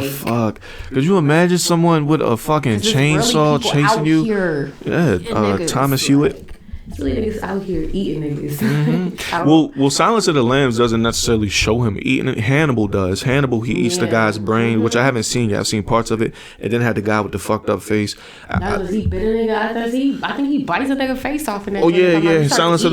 with fuck. Could you imagine someone with a fucking chainsaw chasing you? Here Thomas Hewitt. It's really niggas out here eating niggas. Well, Silence of the Lambs doesn't necessarily show him eating it. Hannibal does. Hannibal, he eats the guy's brain, which I haven't seen yet. I've seen parts of it. It then had the guy with the fucked up face. He bit a nigga. I think he bites a nigga face off in that. Oh yeah. Silence of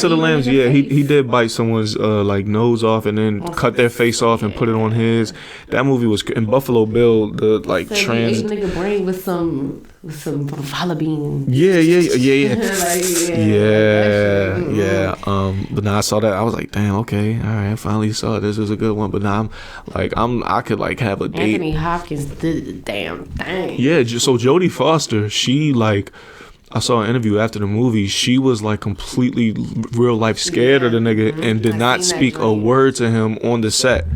the Lambs. Yeah, he did bite someone's like nose off and then cut their face off and put it on his. That movie was in Buffalo Bill. The like so trans. He ate a nigga brain with some fava bean. Yeah. But now I saw that, I was like, damn, okay, all right, I finally saw it. This is a good one. But now I could like have a date. Anthony Hopkins did the damn thing. Yeah, so Jodie Foster, she like, I saw an interview after the movie. She was like completely real life scared of the nigga and did not speak a word to him on the set.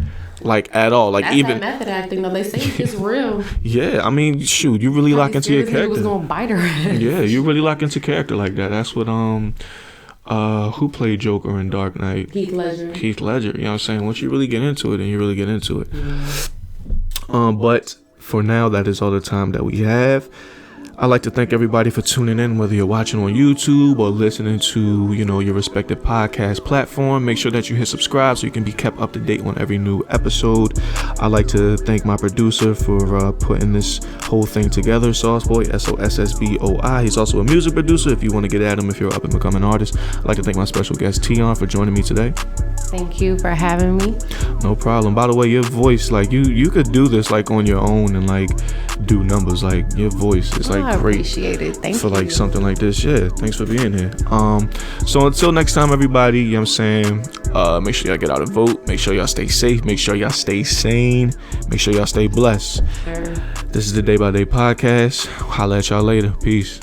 Like at all, like that's even that method acting though. They say it's real. Yeah, I mean, shoot, you really lock into your character. Was gonna bite her. Yeah, you really lock into character like that. That's what who played Joker in Dark Knight? Heath Ledger. You know what I'm saying? Once you really get into it, then you really get into it. But for now, that is all the time that we have. I'd like to thank everybody for tuning in, whether you're watching on YouTube or listening to, your respective podcast platform. Make sure that you hit subscribe so you can be kept up to date on every new episode. I'd like to thank my producer for putting this whole thing together, Sauceboy, SOSSBOI. He's also a music producer if you want to get at him if you're up and becoming artist. I'd like to thank my special guest, Tian, for joining me today. Thank you for having me. No problem. By the way, your voice, like you could do this like on your own and like do numbers. Like your voice is like I great. Appreciate it. Thank for you. Like something like this. Yeah, thanks for being here. So until next time, everybody, you know what I'm saying, make sure y'all get out and vote. Make sure y'all stay safe. Make sure y'all stay sane. Make sure y'all stay blessed. Sure. This is the Day by Day podcast. Holla at y'all later. Peace.